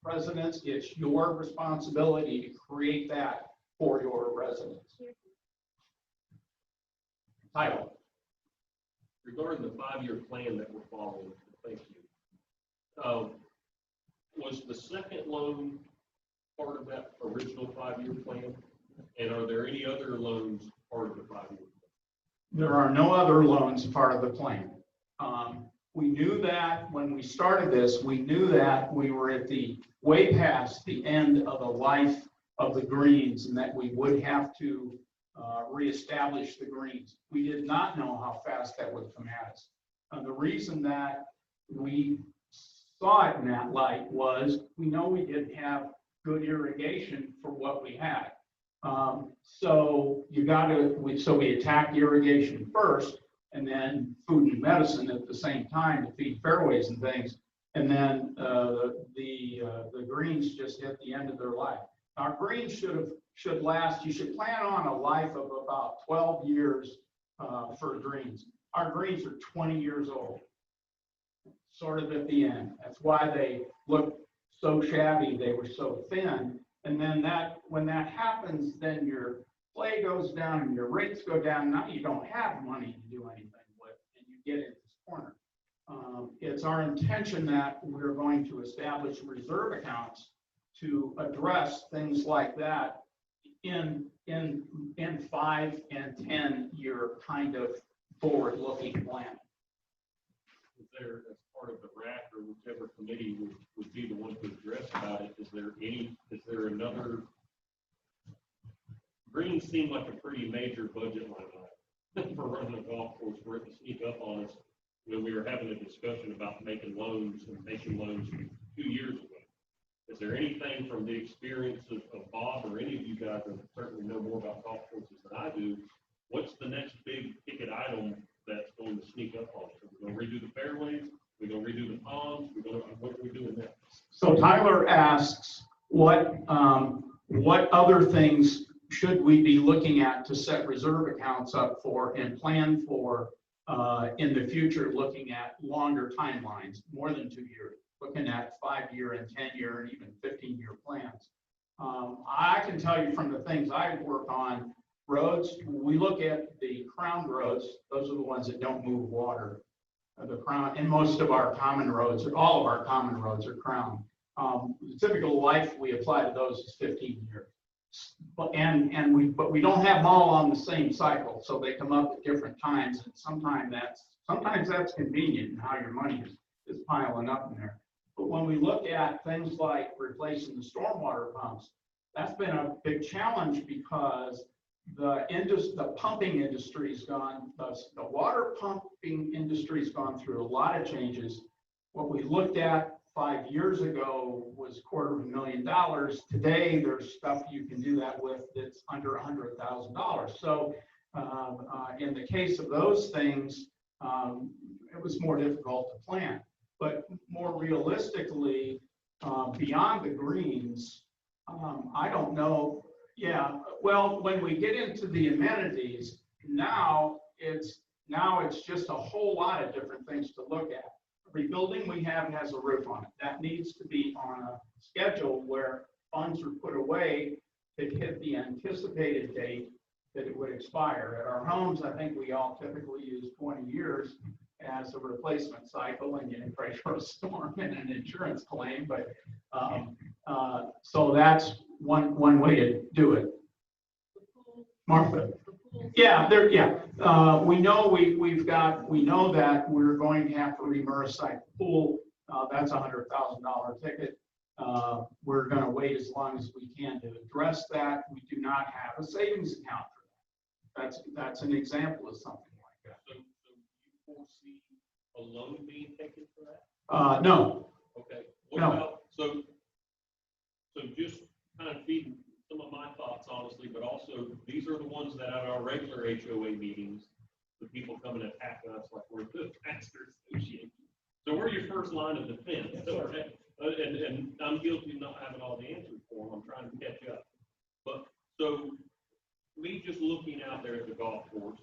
residents, it's your responsibility to create that for your residents. Title. Regarding the 5-year plan that we're following, thank you. Was the second loan part of that original 5-year plan? And are there any other loans part of the 5-year plan? There are no other loans part of the plan. We knew that when we started this, we knew that we were at the way past the end of the life of the greens and that we would have to reestablish the greens. We did not know how fast that would come at us. The reason that we saw it in that light was we know we didn't have good irrigation for what we had. So we attacked irrigation first, and then food and medicine at the same time to feed fairways and things. And then the greens just hit the end of their life. Our greens should last. You should plan on a life of about 12 years for greens. Our greens are 20 years old, sort of at the end. That's why they look so shabby. They were so thin. And then when that happens, then your play goes down and your rates go down. Now you don't have money to do anything with, and you get in this corner. It's our intention that we're going to establish reserve accounts to address things like that in 5 and 10 year kind of forward-looking plan. Is there, as part of the RAC or whichever committee would be the one to address about it, is there another? Greens seem like a pretty major budget line item for running a golf course for it to sneak up on us when we were having a discussion about making loans 2 years ago. Is there anything from the experience of Bob or any of you guys that certainly know more about golf courses than I do? What's the next big ticket item that's going to sneak up on us? Are we going to redo the fairways? We're going to redo the ponds? What are we doing next? So Tyler asks, what other things should we be looking at to set reserve accounts up for and plan for in the future, looking at longer timelines, more than 2 years, looking at 5-year and 10-year and even 15-year plans. I can tell you from the things I work on, roads, we look at the crown roads, those are the ones that don't move water. The crown, and most of our common roads, or all of our common roads are crown. The typical life we apply to those is 15 years. But we don't have them all on the same cycle, so they come up at different times, and sometimes that's convenient in how your money is piling up in there. But when we look at things like replacing the stormwater pumps, that's been a big challenge because the pumping industry's gone, the water pumping industry's gone through a lot of changes. What we looked at 5 years ago was $250,000. Today, there's stuff you can do that with that's under $100,000. So in the case of those things, it was more difficult to plan. But more realistically, beyond the greens, I don't know. Yeah, well, when we get into the amenities, now it's just a whole lot of different things to look at. Every building we have has a roof on it. That needs to be on a schedule where funds are put away to hit the anticipated date that it would expire. At our homes, I think we all typically use 20 years as a replacement cycle, and you pray for a storm and an insurance claim. But so that's one way to do it. Martha. Yeah, we know we know that we're going to have to remercify the pool. That's a $100,000 ticket. We're going to wait as long as we can to address that. We do not have a savings account for that. That's an example of something like that. So you foresee a loan being taken for that? No. Okay. What No. about, so just kind of feeding some of my thoughts, honestly, but also these are the ones that at our regular HOA meetings, the people come and attack us like we're the pastor association. So we're your first line of defense. Okay? And I'm guilty of not having all the answers for them. I'm trying to catch up. But so me just looking out there at the golf course,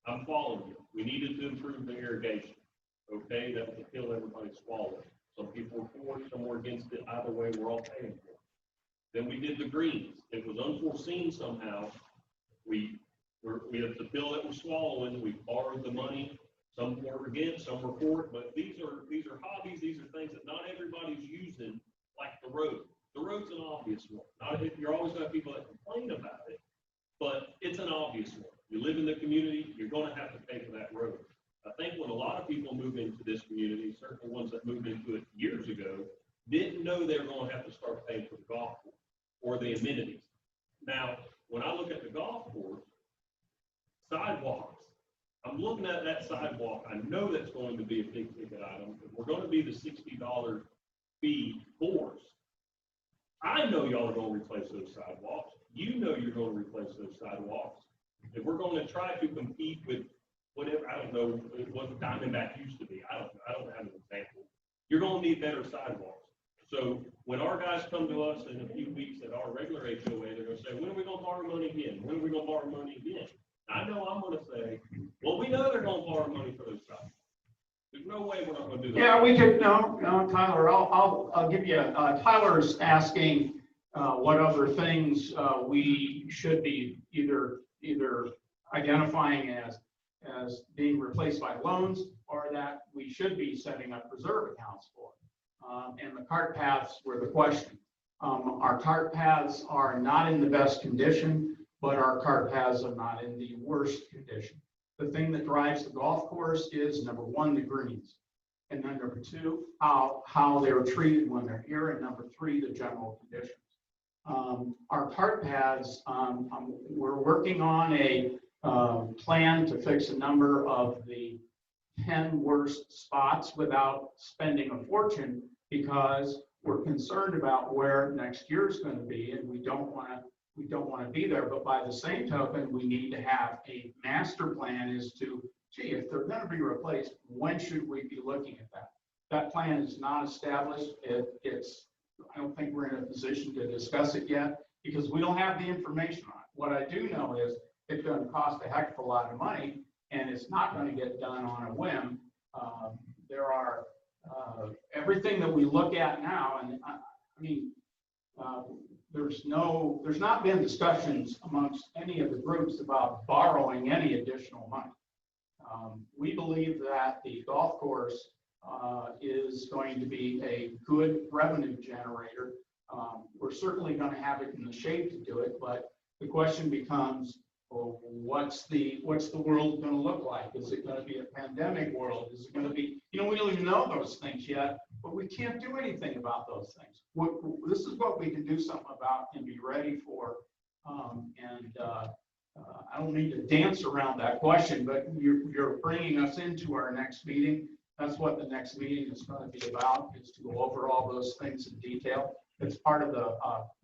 I'm following you. We needed to improve the irrigation. Okay, that was a pill everybody swallowed. Some people were for it, some were against it. Either way, we're all paying for it. Then we did the greens. It was unforeseen somehow. We had the pill that we're swallowing. We borrowed the money. Some were against, some were for it. But these are hobbies. These are things that not everybody's using, like the road. The road's an obvious one. You're always going to have people that complain about it, but it's an obvious one. You live in the community, you're going to have to pay for that road. I think when a lot of people move into this community, certainly ones that moved into it years ago, didn't know they were going to have to start paying for the golf course or the amenities. Now, when I look at the golf course, sidewalks, I'm looking at that sidewalk. I know that's going to be a big ticket item. If we're going to be the $60 fee course, I know y'all are going to replace those sidewalks. You know you're going to replace those sidewalks. If we're going to try to compete with whatever, I don't know what Diamondback used to be. I don't have an example. You're going to need better sidewalks. So when our guys come to us in a few weeks at our regular HOA, they're going to say, when are we going to borrow money again? When are we going to borrow money again? I know I'm going to say, well, we know they're going to borrow money for those sidewalks. There's no way we're not going to do that. Yeah, we could, no, Tyler, I'll give you, Tyler's asking what other things we should be either identifying as being replaced by loans or that we should be setting up reserve accounts for. And the cart paths were the question. Our cart paths are not in the best condition, but our cart paths are not in the worst condition. The thing that drives the golf course is, number one, the greens. And then number two, how they're treated when they're here. And number three, the general conditions. Our cart paths, we're working on a plan to fix a number of the 10 worst spots without spending a fortune, because we're concerned about where next year is going to be, and we don't want to be there. But by the same token, we need to have a master plan as to, gee, if they're going to be replaced, when should we be looking at that? That plan is not established. I don't think we're in a position to discuss it yet because we don't have the information on it. What I do know is it's going to cost a heck of a lot of money, and it's not going to get done on a whim. There are everything that we look at now, and there's not been discussions amongst any of the groups about borrowing any additional money. We believe that the golf course is going to be a good revenue generator. We're certainly going to have it in the shape to do it, but the question becomes, well, what's the world going to look like? Is it going to be a pandemic world? Is it going to be, we don't even know those things yet, but we can't do anything about those things. This is what we can do something about and be ready for. I don't need to dance around that question, but you're bringing us into our next meeting. That's what the next meeting is going to be about, is to go over all those things in detail. It's part of the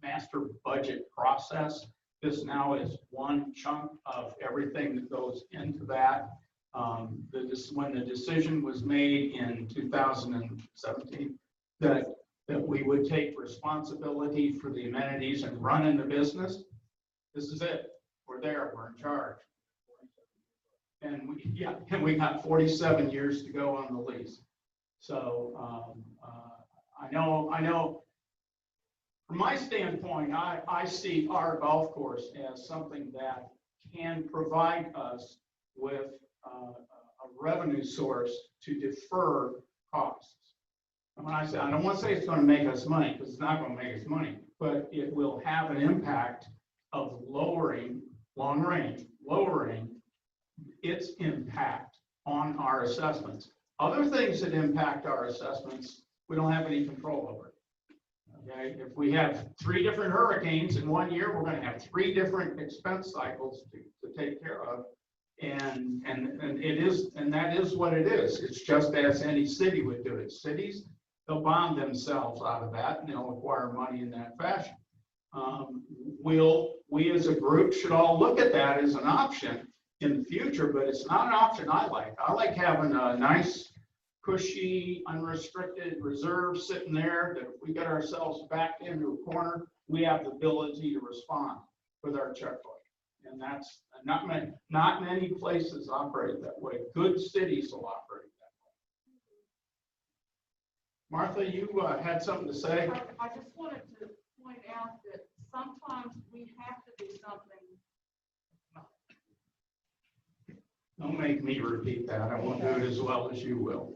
master budget process. This now is one chunk of everything that goes into that. When the decision was made in 2017 that we would take responsibility for the amenities and running the business, this is it. We're there. We're in charge. And we got 47 years to go on the lease. So I know. From my standpoint, I see our golf course as something that can provide us with a revenue source to defer costs. And when I say, I don't want to say it's going to make us money, because it's not going to make us money, but it will have an impact of lowering its impact on our assessments. Other things that impact our assessments, we don't have any control over. Okay, if we have 3 different hurricanes in 1 year, we're going to have 3 different expense cycles to take care of, and that is what it is. It's just as any city would do it. Cities, they'll bond themselves out of that, and they'll acquire money in that fashion. We as a group should all look at that as an option in the future, but it's not an option I like. I like having a nice, cushy, unrestricted reserve sitting there that if we get ourselves backed into a corner, we have the ability to respond with our checkbook. And that's not many places operate that way. Good cities will operate that way. Martha, you had something to say? I just wanted to point out that sometimes we have to do something. Don't make me repeat that. I won't do it as well as you will.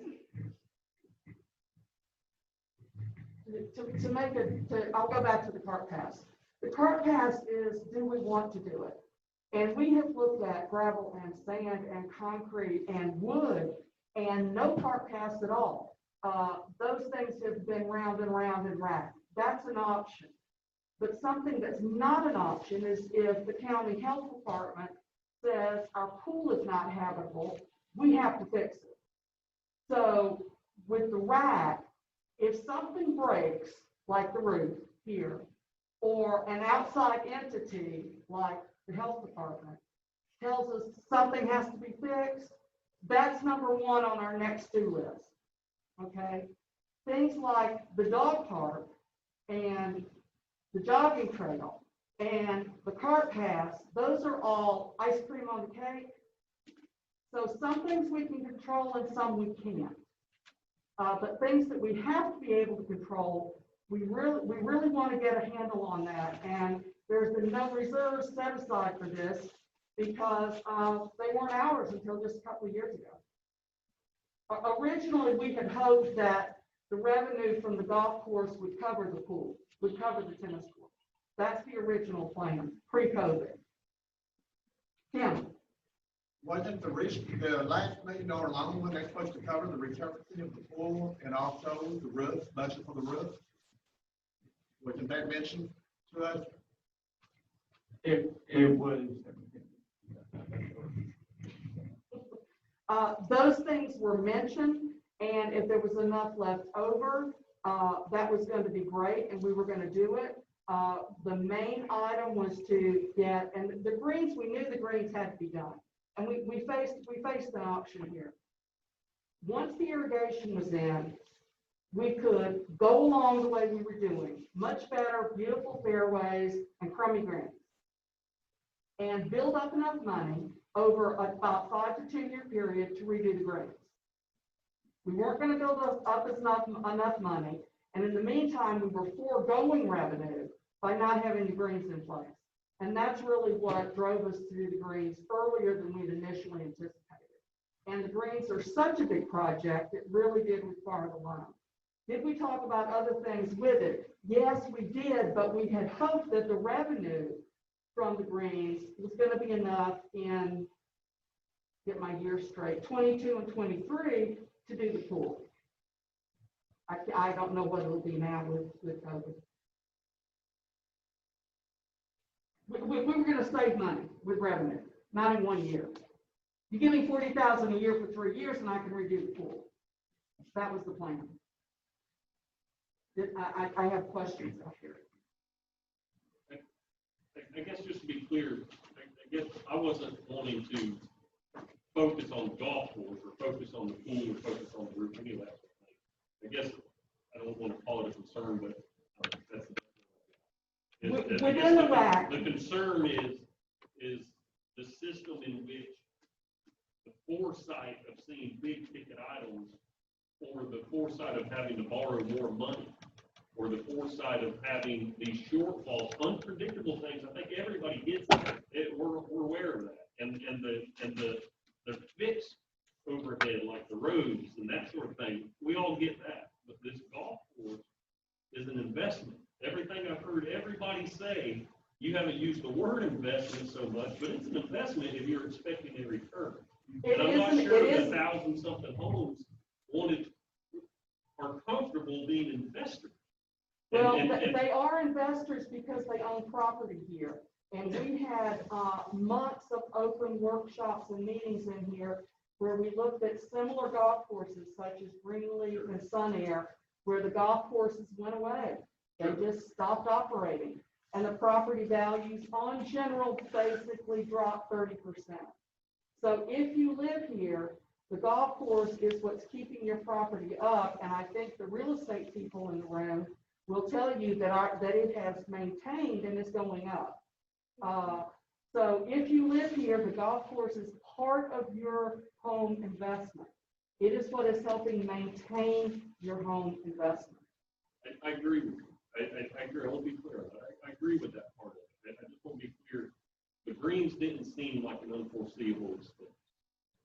I'll go back to the cart pass. The cart pass is, do we want to do it? And we have looked at gravel and sand and concrete and wood and no cart pass at all. Those things have been round and round and racked. That's an option. But something that's not an option is if the county health department says our pool is not habitable, we have to fix it. So with the rack, if something breaks, like the roof here, or an outside entity like the health department tells us something has to be fixed, that's number 1 on our next do list. Okay? Things like the dog park and the jogging trail and the cart pass, those are all ice cream on the cake. So some things we can control and some we can't. But things that we have to be able to control, we really want to get a handle on that. And there's been no reserves set aside for this because they weren't ours until just a couple of years ago. Originally, we had hoped that the revenue from the golf course would cover the pool, would cover the tennis court. That's the original plan, pre-COVID. Tim? Wasn't the last $1 million loan, when they're supposed to cover the resurfacing of the pool and also the roof, budget for the roof? Wasn't that mentioned to us? It was. Those things were mentioned, and if there was enough left over, that was going to be great, and we were going to do it. The main item was to get, and the greens, we knew the greens had to be done. And we faced an option here. Once the irrigation was in, we could go along the way we were doing, much better, beautiful fairways and crummy greens, and build up enough money over about 5 to 10 year period to redo the greens. We weren't going to build up enough money, and in the meantime, we were foregoing revenue by not having the greens in place. And that's really what drove us to do the greens earlier than we'd initially anticipated. And the greens are such a big project, it really did require the loan. Did we talk about other things with it? Yes, we did, but we had hoped that the revenue from the greens was going to be enough in, get my years straight, 22 and 23 to do the pool. I don't know what it'll be now with COVID. We were going to save money with revenue, not in 1 year. You give me $40,000 a year for 3 years and I can redo the pool. That was the plan. I have questions up here. I guess just to be clear, I guess I wasn't wanting to focus on the golf course or focus on the pool or focus on the roof, any of that. I guess I don't want to call it a concern, but that's the Within the WAC. The concern is the system in which the foresight of seeing big ticket items, or the foresight of having to borrow more money, or the foresight of having these shortfalls, unpredictable things. I think everybody gets that. We're aware of that, and the fixed overhead, like the roads and that sort of thing, we all get that. But this golf course is an investment. Everything I've heard everybody say, you haven't used the word investment so much, but it's an investment if you're expecting a return. And I'm not sure the 1,000-something homes are comfortable being investors. Well, they are investors because they own property here. And we had months of open workshops and meetings in here where we looked at similar golf courses such as Greenleaf and Sun Air, where the golf courses went away. They just stopped operating. And the property values on general basically dropped 30%. So if you live here, the golf course is what's keeping your property up. And I think the real estate people in the room will tell you that it has maintained and is going up. So if you live here, the golf course is part of your home investment. It is what is helping maintain your home investment. I agree with you. I agree. I want to be clear on that. I agree with that part of it. I just want to be clear. The greens didn't seem like an unforeseeable expense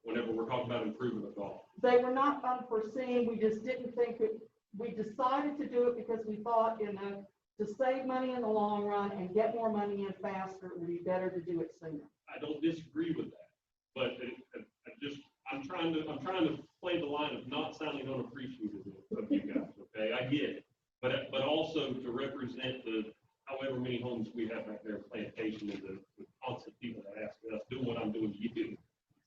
whenever we're talking about improving the golf. They were not unforeseen. We just didn't think it. We decided to do it because we thought, to save money in the long run and get more money in faster, it would be better to do it sooner. I don't disagree with that, but I'm trying to play the line of not sounding unappreciative of you guys. Okay, I get it, but also to represent the however many homes we have back there in Plantation and the constant people that ask us, do what I'm doing to you.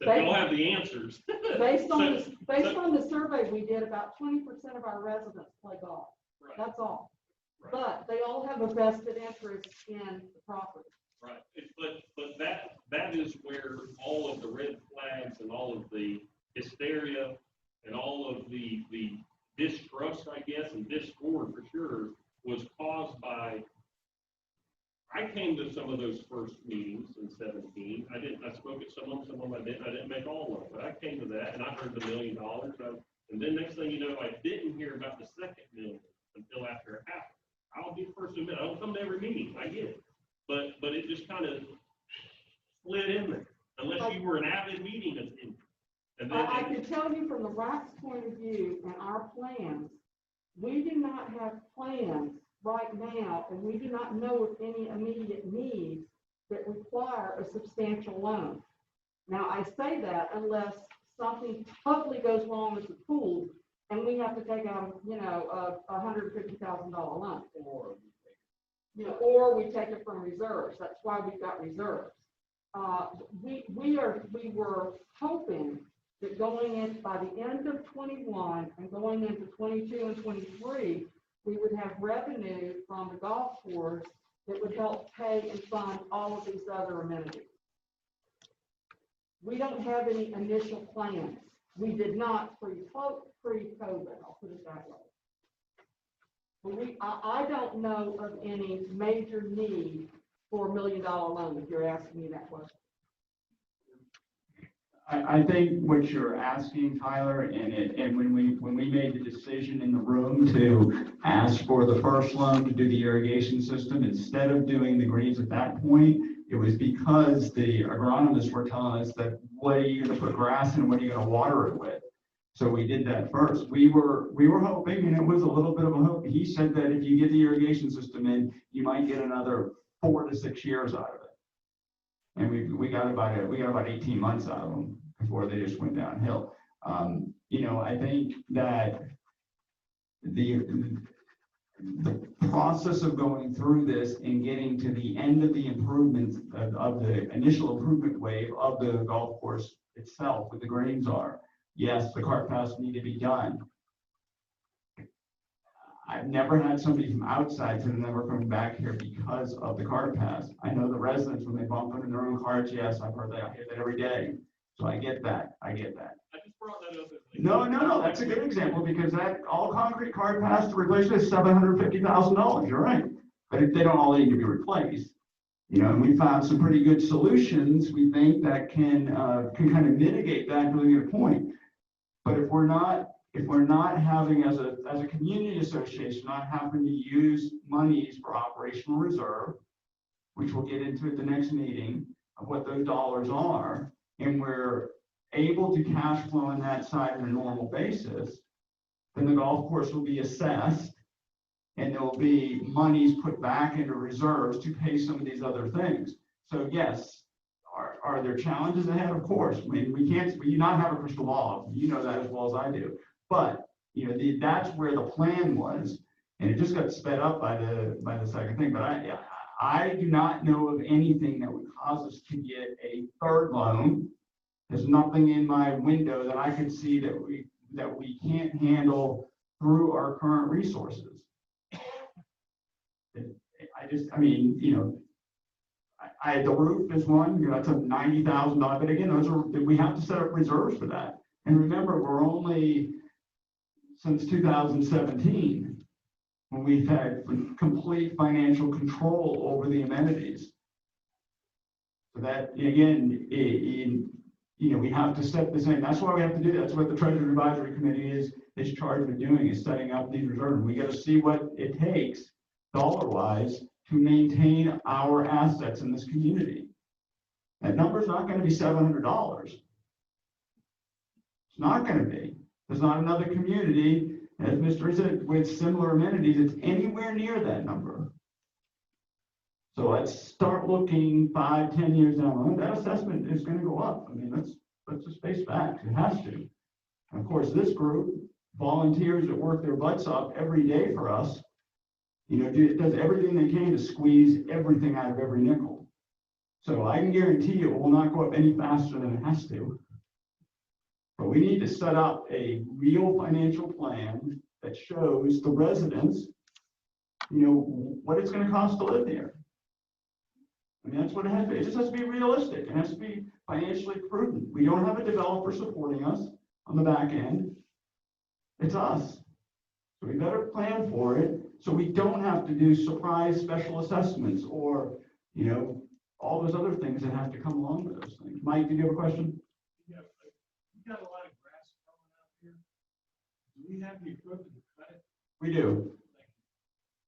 So they don't have the answers. Based on the survey we did, about 20% of our residents play golf. Right. That's all. Right. But they all have a vested interest in the property. Right, but that is where all of the red flags and all of the hysteria and all of the distrust, I guess, and discord for sure was caused by. I came to some of those first meetings in 17. I spoke at some of them I didn't make all of them, but I came to that and I heard the $1 million. And then next thing you know, I didn't hear about the second million until after it happened. I'll be the first to admit, I don't come to every meeting, I get it. But it just kind of slid in there, unless you were an avid meeting attendant. And then I can tell you from the RAC's point of view and our plans, we do not have plans right now, and we do not know of any immediate needs that require a substantial loan. Now, I say that unless something totally goes wrong with the pool and we have to take out, a $150,000 loan. Or we take it from reserves. That's why we've got reserves. We were hoping that going in by the end of 21 and going into 22 and 23, we would have revenue from the golf course that would help pay and fund all of these other amenities. We don't have any initial plans. We did not pre-COVID, I'll put it that way. But I don't know of any major need for $1 million loan, if you're asking me that question. I think what you're asking, Tyler, and when we made the decision in the room to ask for the first loan to do the irrigation system, instead of doing the greens at that point, it was because the agronomists were telling us that what are you gonna put grass in, what are you gonna water it with? So we did that first. We were hoping, and it was a little bit of a hope. He said that if you get the irrigation system in, you might get another 4 to 6 years out of it. And we got about 18 months out of them before they just went downhill. I think that the process of going through this and getting to the end of the improvements of the initial improvement wave of the golf course itself, with the greens are, yes, the cart paths need to be done. I've never had somebody from outside say they're never coming back here because of the cart paths. I know the residents, when they bump into their own carts, yes, I've heard that, I hear that every day. So I get that. I just brought that up. No, that's a good example, because that all concrete cart paths to replace it is $750,000. You're right, but they don't all need to be replaced. And we found some pretty good solutions, we think, that can kind of mitigate that to a point. But if we're not having, as a community association, not having to use monies for operational reserve, which we'll get into at the next meeting of what those dollars are, and we're able to cash flow on that side on a normal basis, then the golf course will be assessed, and there will be monies put back into reserves to pay some of these other things. So yes, are there challenges ahead? Of course. I mean, we do not have a crystal ball. You know that as well as I do. But that's where the plan was, and it just got sped up by the second thing. But I do not know of anything that would cause us to get a third loan. There's nothing in my window that I could see that we can't handle through our current resources. The roof is one, that's a $90,000, but again, we have to set up reserves for that. And remember, we're only since 2017 when we've had complete financial control over the amenities. So that, again, we have to set this in. That's why we have to do that. That's what the Treasury Advisory Committee is charged with doing, is setting up these reserves. We got to see what it takes dollar-wise to maintain our assets in this community. That number is not going to be $700. It's not going to be. There's not another community, as Mr. said, with similar amenities that's anywhere near that number. So let's start looking 5, 10 years down the road. That assessment is going to go up. I mean, let's just face facts. It has to. And of course, this group, volunteers that work their butts off every day for us, does everything they can to squeeze everything out of every nickel. So I can guarantee you it will not go up any faster than it has to. But we need to set up a real financial plan that shows the residents, what it's going to cost to live here. I mean, that's what it has to be. It just has to be realistic. It has to be financially prudent. We don't have a developer supporting us on the back end. It's us. So we better plan for it so we don't have to do surprise special assessments or, all those other things that have to come along with those things. Mike, did you have a question? Yeah, you got a lot of grass growing out here. Do we have the equipment to cut it? We do.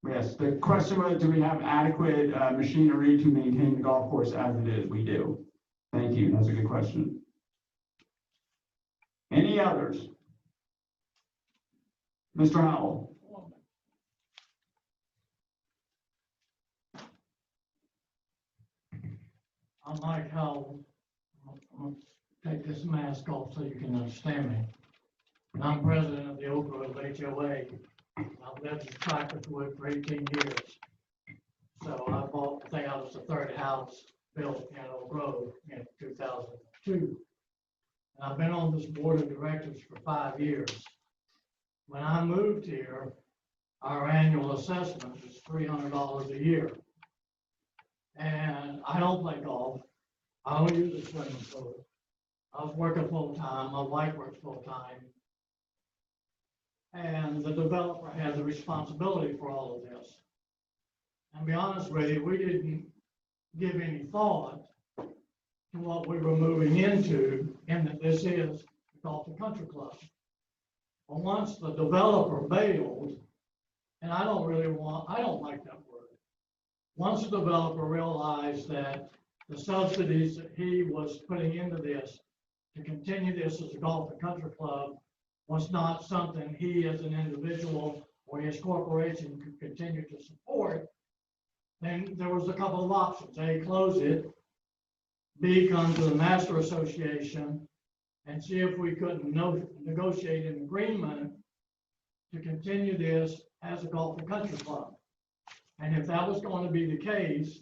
Yes, the question was, do we have adequate machinery to maintain the golf course as it is? We do. Thank you. That's a good question. Any others? Mr. Howell. I'm Mike Howell. I'm going to take this mask off so you can understand me. I'm president of the Oak Grove HOA. I've lived in Cypresswood for 18 years. So I bought, I think I was the third house built in Oak Grove in 2002. and I've been on this board of directors for 5 years. When I moved here, our annual assessment was $300 a year. And I don't play golf. I don't use a swimming pool. I was working full-time. My wife works full-time. And the developer had the responsibility for all of this. And to be honest with you, we didn't give any thought to what we were moving into, and that this is the Golf and Country Club. But once the developer bailed, and I don't like that word. Once the developer realized that the subsidies that he was putting into this to continue this as a golf and country club was not something he as an individual or his corporation could continue to support, then there was a couple of options. A, close it. B, come to the master association and see if we couldn't negotiate an agreement to continue this as a golf and country club. And if that was going to be the case,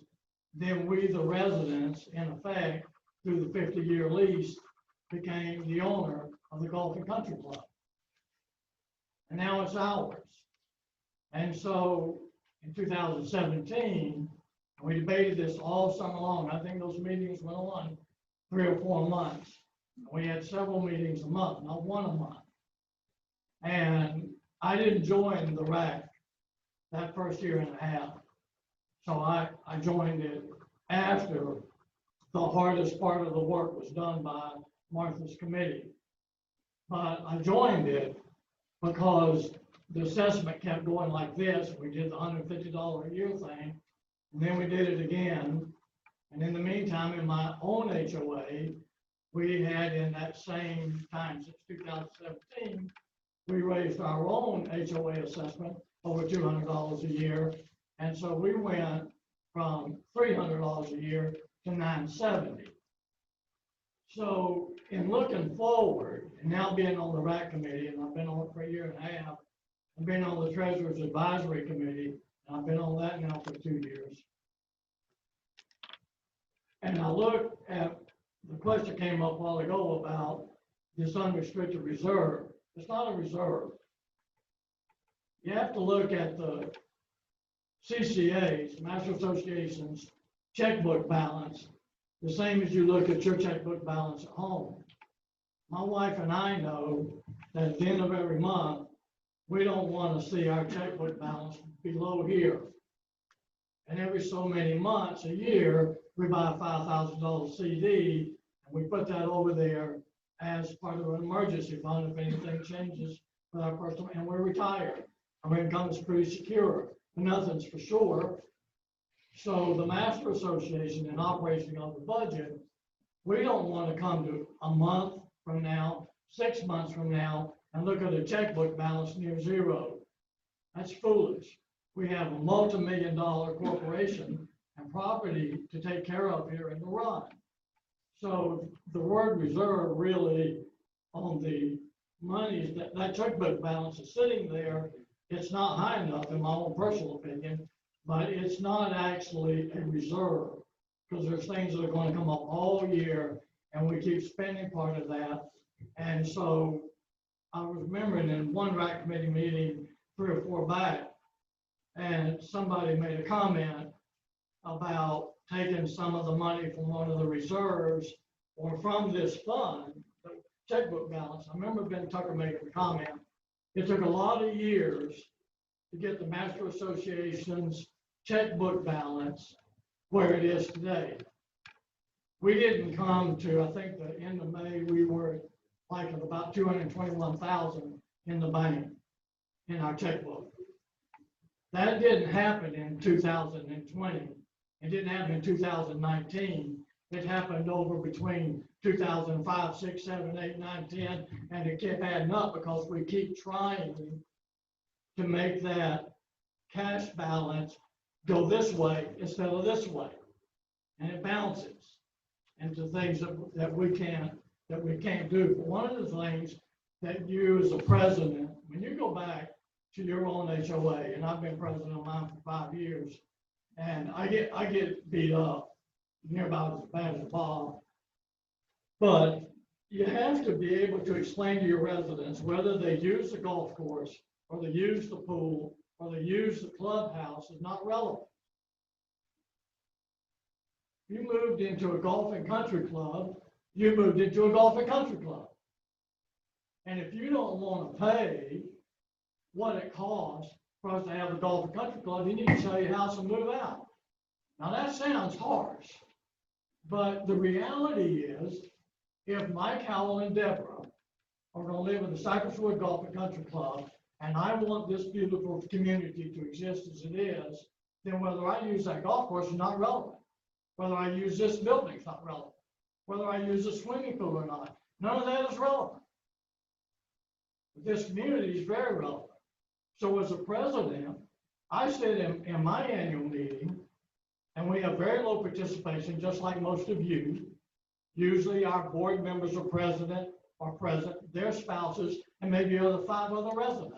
then we, the residents, in effect, through the 50-year lease, became the owner of the golf and country club. And now it's ours. And so in 2017, we debated this all summer long. I think those meetings went on 3 or 4 months. We had several meetings a month, not one a month. And I didn't join the RAC that first year and a half. So I joined it after the hardest part of the work was done by Martha's committee. But I joined it because the assessment kept going like this. We did the $150 a year thing, and then we did it again. And in the meantime, in my own HOA, we had in that same time since 2017, we raised our own HOA assessment over $200 a year. And so we went from $300 a year to $970. So in looking forward, and now being on the RAC committee, and I've been on it for a year and a half, I've been on the Treasurer's Advisory Committee, and I've been on that now for 2 years. And I looked at, the question came up a while ago about this unrestricted reserve. It's not a reserve. You have to look at the CCA's, Master Association's checkbook balance, the same as you look at your checkbook balance at home. My wife and I know that at the end of every month, we don't want to see our checkbook balance below here. And every so many months, a year, we buy a $5,000 CD, and we put that over there as part of an emergency fund if anything changes with our personal, and we're retired. Our income is pretty secure, but nothing's for sure. So the Master Association in operation of the budget, we don't want to come to a month from now, 6 months from now, and look at a checkbook balance near zero. That's foolish. We have a multi-million-dollar corporation and property to take care of here in the run. So the word reserve really on the monies, that checkbook balance is sitting there. It's not high enough in my own personal opinion, but it's not actually a reserve because there's things that are going to come up all year and we keep spending part of that. And so I was remembering in one RAC committee meeting 3 or 4 back, and somebody made a comment about taking some of the money from one of the reserves or from this fund, the checkbook balance. I remember Ben Tucker making the comment. It took a lot of years to get the Master Association's checkbook balance where it is today. We didn't come to, I think the end of May, we were like at about 221,000 in the bank in our checkbook. That didn't happen in 2020. It didn't happen in 2019. It happened over between 2005, 6, 7, 8, 9, 10, and it kept adding up because we keep trying to make that cash balance go this way instead of this way. And it bounces into things that we can't do. But one of the things that you as a president, when you go back to your own HOA, and I've been president of mine for 5 years, and I get beat up near about as bad as Bob. But you have to be able to explain to your residents whether they use the golf course or they use the pool or they use the clubhouse is not relevant. You moved into a golf and country club, you moved into a golf and country club. And if you don't want to pay what it costs for us to have a golf and country club, you need to sell your house and move out. Now that sounds harsh, but the reality is, if Mike Howell and Deborah are going to live in the Cypresswood Golf and Country Club, and I want this beautiful community to exist as it is, then whether I use that golf course is not relevant. Whether I use this building is not relevant. Whether I use a swimming pool or not, none of that is relevant. But this community is very relevant. So as a president, I said in my annual meeting, and we have very low participation, just like most of you. Usually our board members are present, their spouses, and maybe 5 other residents.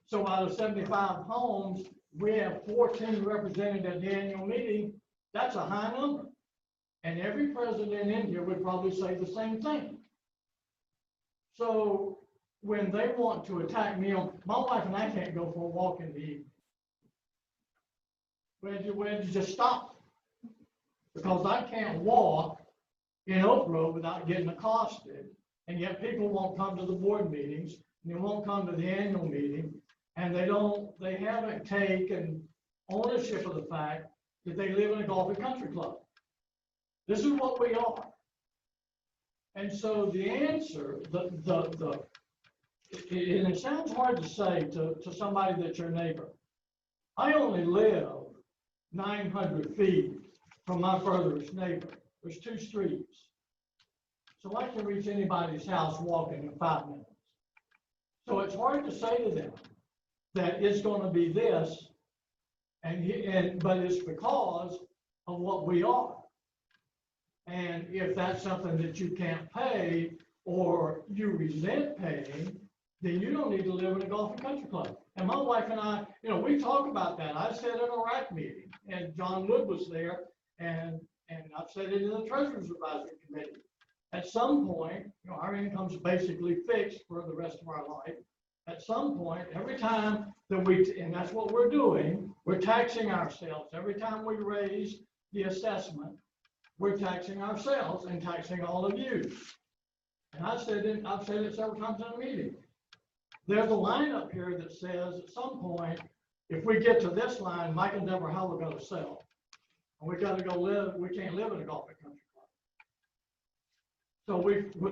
So out of 75 homes, we have 14 represented at the annual meeting. That's a high number. And every president in here would probably say the same thing. So when they want to attack me on, my wife and I can't go for a walk in the evening. Where'd you just stop? Because I can't walk in Oak Grove without getting accosted. And yet people won't come to the board meetings, and they won't come to the annual meeting, and they haven't taken ownership of the fact that they live in a golf and country club. This is what we are. And so the answer, and it sounds hard to say to somebody that's your neighbor. I only live 900 feet from my furthest neighbor. There's 2 streets. So I can reach anybody's house walking in 5 minutes. So it's hard to say to them that it's going to be this, but it's because of what we are. And if that's something that you can't pay or you resent paying, then you don't need to live in a golf and country club. And my wife and I, we talk about that. I said in a RAC meeting, and John Wood was there, and I've said it in the Treasurer's Advisory Committee. At some point, our income's basically fixed for the rest of our life. At some point, every time that and that's what we're doing, we're taxing ourselves. Every time we raise the assessment, we're taxing ourselves and taxing all of you. And I've said it several times in the meeting. There's a line up here that says at some point, if we get to this line, Mike and Deborah Howell are going to sell. And we got to go live, we can't live in a golf and country club. So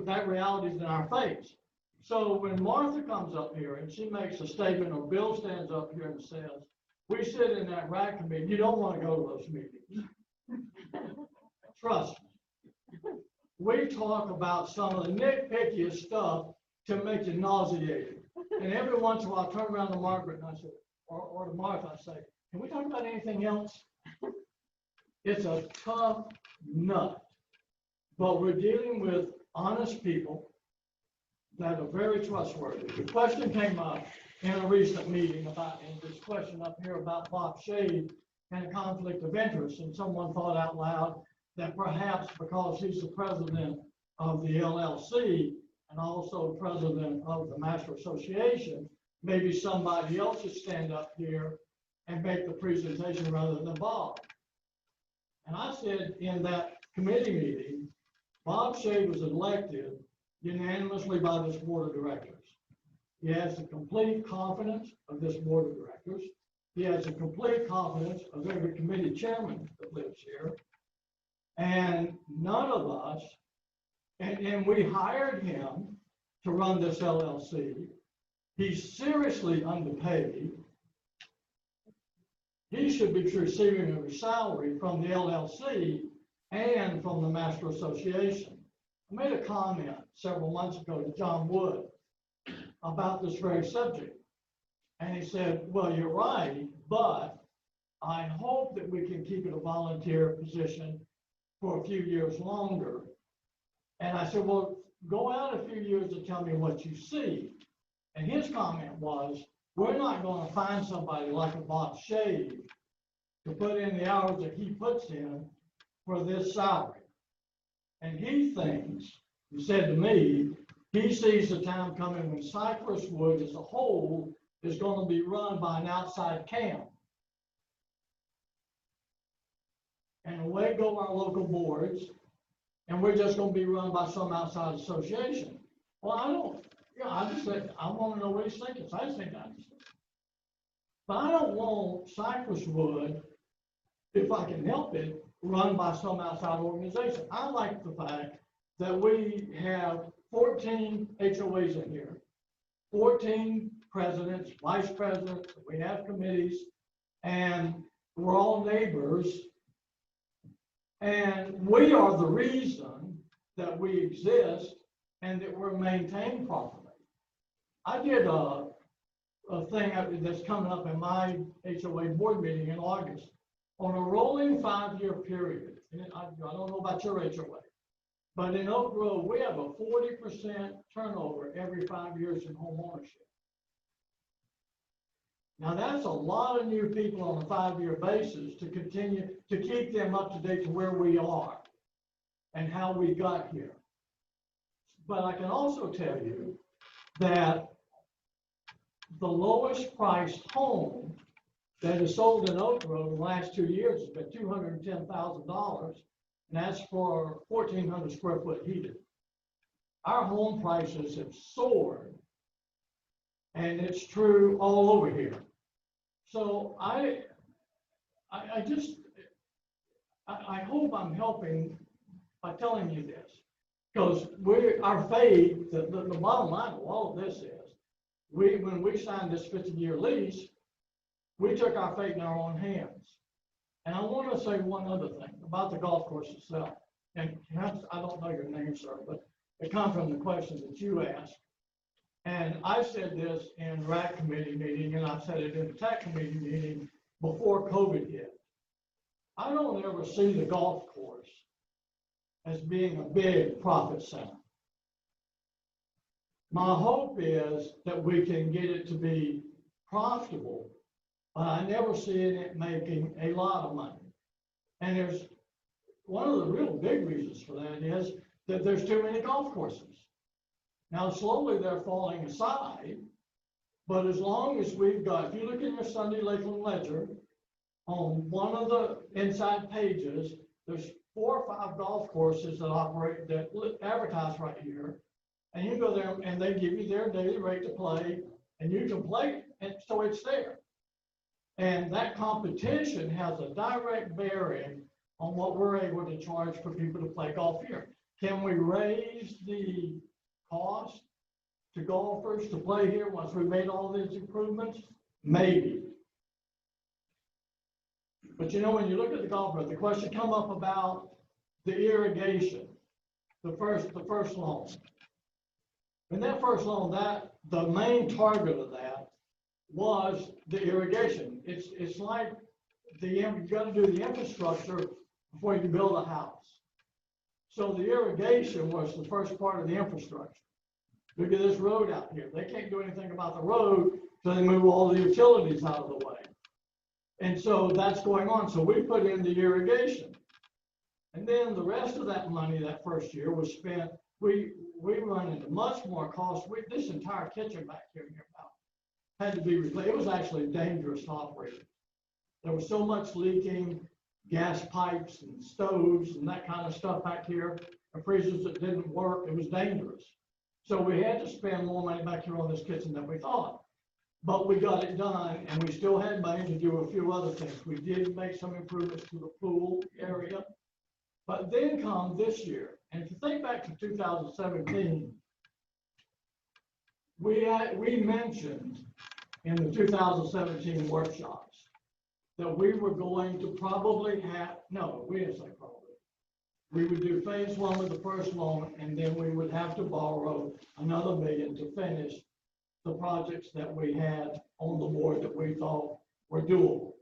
that reality is in our face. So when Martha comes up here and she makes a statement, or Bill stands up here and says, we sit in that RAC committee, you don't want to go to those meetings. Trust me. We talk about some of the nitpickiest stuff to make you nauseated. And every once in a while, I turn around to Margaret and I say, or to Martha, I say, can we talk about anything else? It's a tough nut, but we're dealing with honest people that are very trustworthy. The question came up in a recent meeting and this question up here about Bob Shade and a conflict of interest. And someone thought out loud that perhaps because he's the president of the LLC and also president of the Master Association, maybe somebody else should stand up here and make the presentation rather than Bob. And I said in that committee meeting, Bob Shade was elected unanimously by this board of directors. He has the complete confidence of this board of directors. He has the complete confidence of every committee chairman that lives here. And none of us, and we hired him to run this LLC. He's seriously underpaid. He should be receiving a salary from the LLC and from the Master Association. I made a comment several months ago to John Wood about this very subject. And he said, well, you're right, but I hope that we can keep it a volunteer position for a few years longer. And I said, well, go out a few years to tell me what you see. And his comment was, we're not going to find somebody like a Bob Shade to put in the hours that he puts in for this salary. And he thinks who said to me, he sees the time coming when Cypresswood as a whole is going to be run by an outside camp. And away go our local boards, and we're just going to be run by some outside association. Well, I don't, I just said, I want to know what he's thinking, so I just think I understand. But I don't want Cypresswood, if I can help it, run by some outside organization. I like the fact that we have 14 HOAs in here, 14 presidents, vice presidents, we have committees, and we're all neighbors. And we are the reason that we exist and that we're maintained properly. I did a thing that's coming up in my HOA board meeting in August on a rolling 5-year period. And I don't know about your HOA, but in Oak Grove, we have a 40% turnover every 5 years in home ownership. Now, that's a lot of new people on a 5-year basis to continue to keep them up to date to where we are and how we got here. But I can also tell you that the lowest priced home that is sold in Oak Grove in the last 2 years has been $210,000, and that's for 1,400 square foot heated. Our home prices have soared, and it's true all over here. So I hope I'm helping by telling you this, because our faith, the bottom line of all of this is, when we signed this 50-year lease, we took our fate in our own hands. And I want to say one other thing about the golf course itself. And perhaps I don't know your name, sir, but it comes from the question that you asked. And I said this in RAC committee meeting, and I've said it in the TAC committee meeting before COVID hit. I don't ever see the golf course as being a big profit center. My hope is that we can get it to be profitable, but I never see it making a lot of money. And there's one of the real big reasons for that is that there's too many golf courses. Now, slowly they're falling aside, but as long as we've got, if you look in your Sunday Lakeland Ledger, on one of the inside pages, there's 4 or 5 golf courses that operate, that advertise right here. And you go there and they give you their daily rate to play, and you can play, and so it's there. And that competition has a direct bearing on what we're able to charge for people to play golf here. Can we raise the cost to golfers to play here once we made all these improvements? Maybe. But you know, when you look at the golf course, the question come up about the irrigation, the first loan. And that first loan, the main target of that was the irrigation. It's like you got to do the infrastructure before you can build a house. So the irrigation was the first part of the infrastructure. Look at this road out here. They can't do anything about the road until they move all the utilities out of the way. And so that's going on. So we put in the irrigation. And then the rest of that money that first year was spent, we run into much more cost. This entire kitchen back here had to be replaced. It was actually dangerous to operate. There was so much leaking, gas pipes and stoves and that kind of stuff back here, and freezers that didn't work. It was dangerous. So we had to spend more money back here on this kitchen than we thought. But we got it done, and we still had money to do a few other things. We did make some improvements to the pool area. But then come this year, and if you think back to 2017, we mentioned in the 2017 workshops that we were going to probably have, no, we didn't say probably. We would do phase 1 with the first loan, and then we would have to borrow another $1 million to finish the projects that we had on the board that we thought were doable.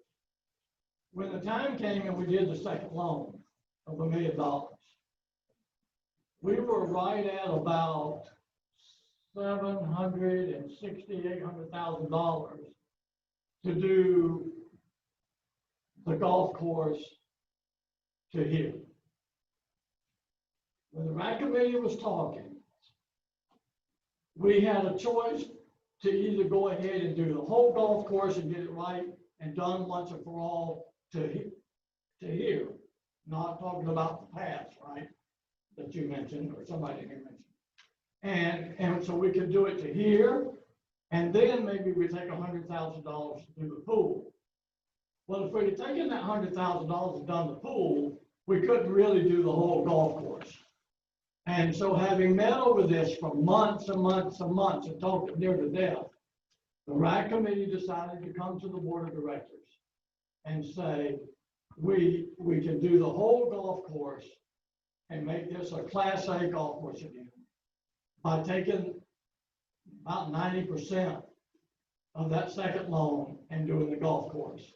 When the time came and we did the second loan of $1 million, we were right at about $800,000 to do the golf course to here. when the rec committee was talking, we had a choice to either go ahead and do the whole golf course and get it right and done once and for all to here. Not talking about the past, right? That you mentioned, or somebody here mentioned. And so we could do it to here, and then maybe we take $100,000 to do the pool. Well, if we'd have taken that $100,000 and done the pool, we couldn't really do the whole golf course. And so having met over this for months and months and months and talked it near to death, the RAC committee decided to come to the board of directors and say, we can do the whole golf course and make this a Class A golf course again by taking about 90% of that second loan and doing the golf course.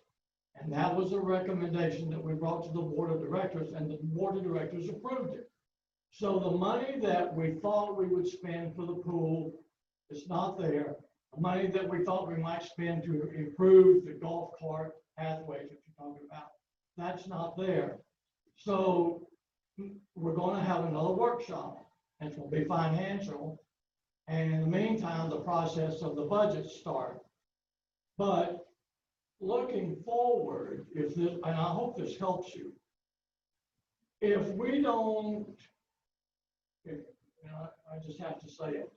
And that was a recommendation that we brought to the board of directors, and the board of directors approved it. So the money that we thought we would spend for the pool is not there. The money that we thought we might spend to improve the golf cart pathways that you're talking about, that's not there. So we're going to have another workshop. It's going to be financial. And in the meantime, the process of the budget start. But looking forward, if this, and I hope this helps you, if we don't, I just have to say it,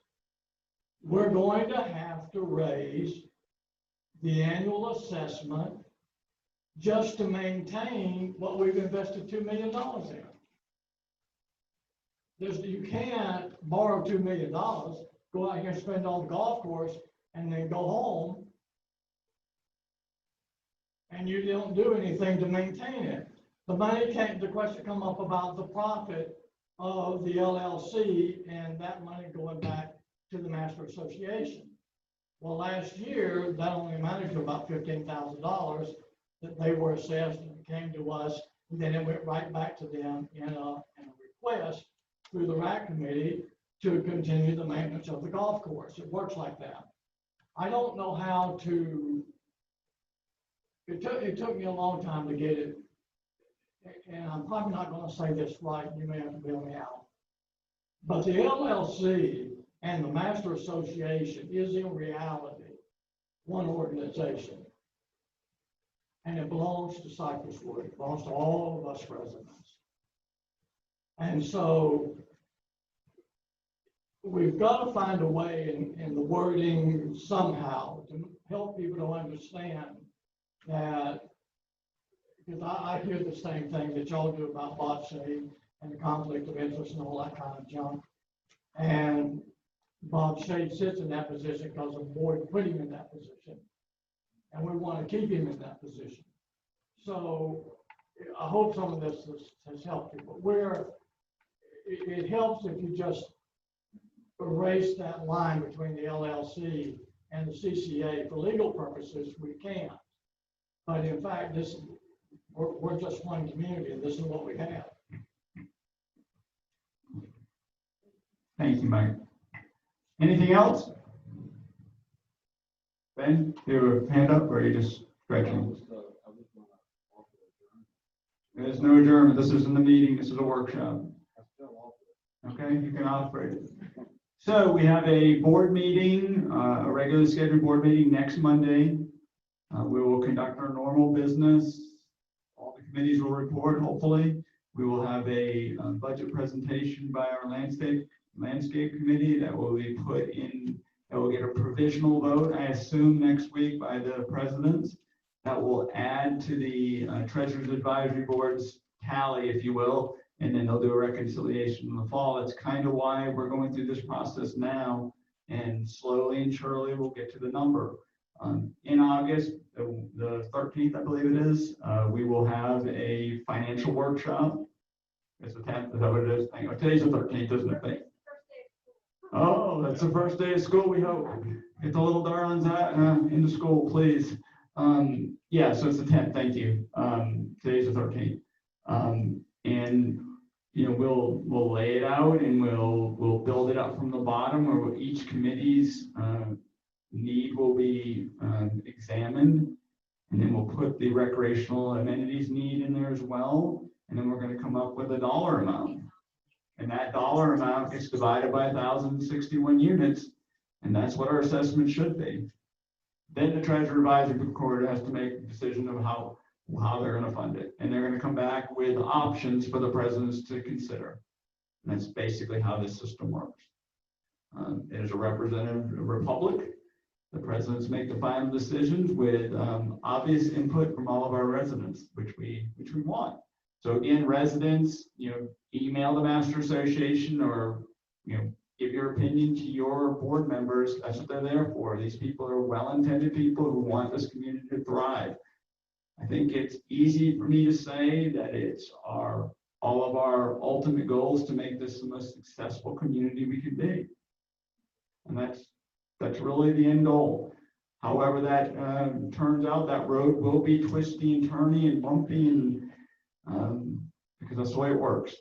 we're going to have to raise the annual assessment just to maintain what we've invested $2 million in. You can't borrow $2 million, go out here and spend on the golf course, and then go home, and you don't do anything to maintain it. The money can't, the question come up about the profit of the LLC and that money going back to the Master Association. Well, last year, that only amounted to about $15,000 that they were assessed, and came to us, and then it went right back to them in a request through the RAC committee to continue the maintenance of the golf course. It works like that. I don't know how to, it took me a long time to get it, and I'm probably not going to say this right, you may have to bail me out. But the LLC and the Master Association is in reality one organization. And it belongs to Cypresswood, it belongs to all of us residents. And so we've got to find a way in the wording somehow to help people to understand that, because I hear the same thing that y'all do about bot shade and the conflict of interest and all that kind of junk. And Bob Shade sits in that position because the board put him in that position. And we want to keep him in that position. So I hope some of this has helped you, but it helps if you just erase that line between the LLC and the CCA. For legal purposes, we can't. But in fact, we're just one community, and this is what we have. Thank you, Mike. Anything else? Ben, do you have a hand up, or are you just stretching? There's no adjournment. This isn't a meeting. This is a workshop. Okay, you can operate it. So we have a board meeting, a regularly scheduled board meeting next Monday. We will conduct our normal business. All the committees will report, hopefully. We will have a budget presentation by our landscape committee that will be put in, that will get a provisional vote, I assume, next week by the presidents. That will add to the Treasurer's Advisory Board's tally, if you will, and then they'll do a reconciliation in the fall. That's kind of why we're going through this process now, and slowly and surely we'll get to the number. In August, the 13th, I believe it is, we will have a financial workshop. It's the 10th, is that what it is? Hang on, today's the 13th, isn't it? Oh, that's the first day of school, we hope. Get the little darlings out into school, please. Yeah, so it's the 10th, thank you. Today's the 13th. And we'll lay it out, and we'll build it up from the bottom, where each committee's need will be examined, and then we'll put the recreational amenities need in there as well, and then we're going to come up with a dollar amount. And that dollar amount gets divided by 1,061 units, and that's what our assessment should be. Then the treasurer advisory board has to make a decision of how they're gonna fund it. And they're gonna come back with options for the presidents to consider. And that's basically how this system works. It is a representative republic. The presidents make the final decisions with obvious input from all of our residents, which we want. So again, residents, email the Master Association or, give your opinion to your board members. That's what they're there for. These people are well-intended people who want this community to thrive. I think it's easy for me to say that it's all of our ultimate goals to make this the most successful community we can be. And that's really the end goal. However that turns out, that road will be twisty and turny and bumpy, and because that's the way it works.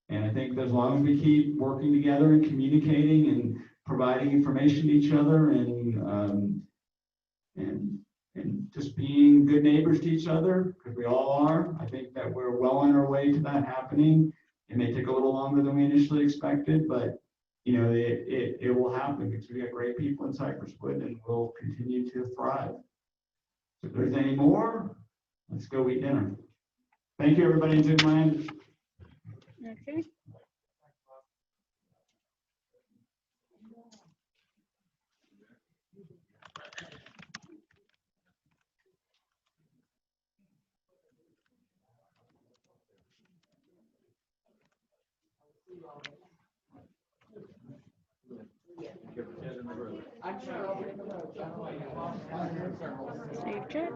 And I think that as long as we keep working together and communicating and providing information to each other and just being good neighbors to each other, because we all are, I think that we're well on our way to that happening. It may take a little longer than we initially expected, but it will happen because we got great people in Cypresswood and we'll continue to thrive. So if there's any more, let's go eat dinner. Thank you, everybody in Zoom land. Okay. Safe trip.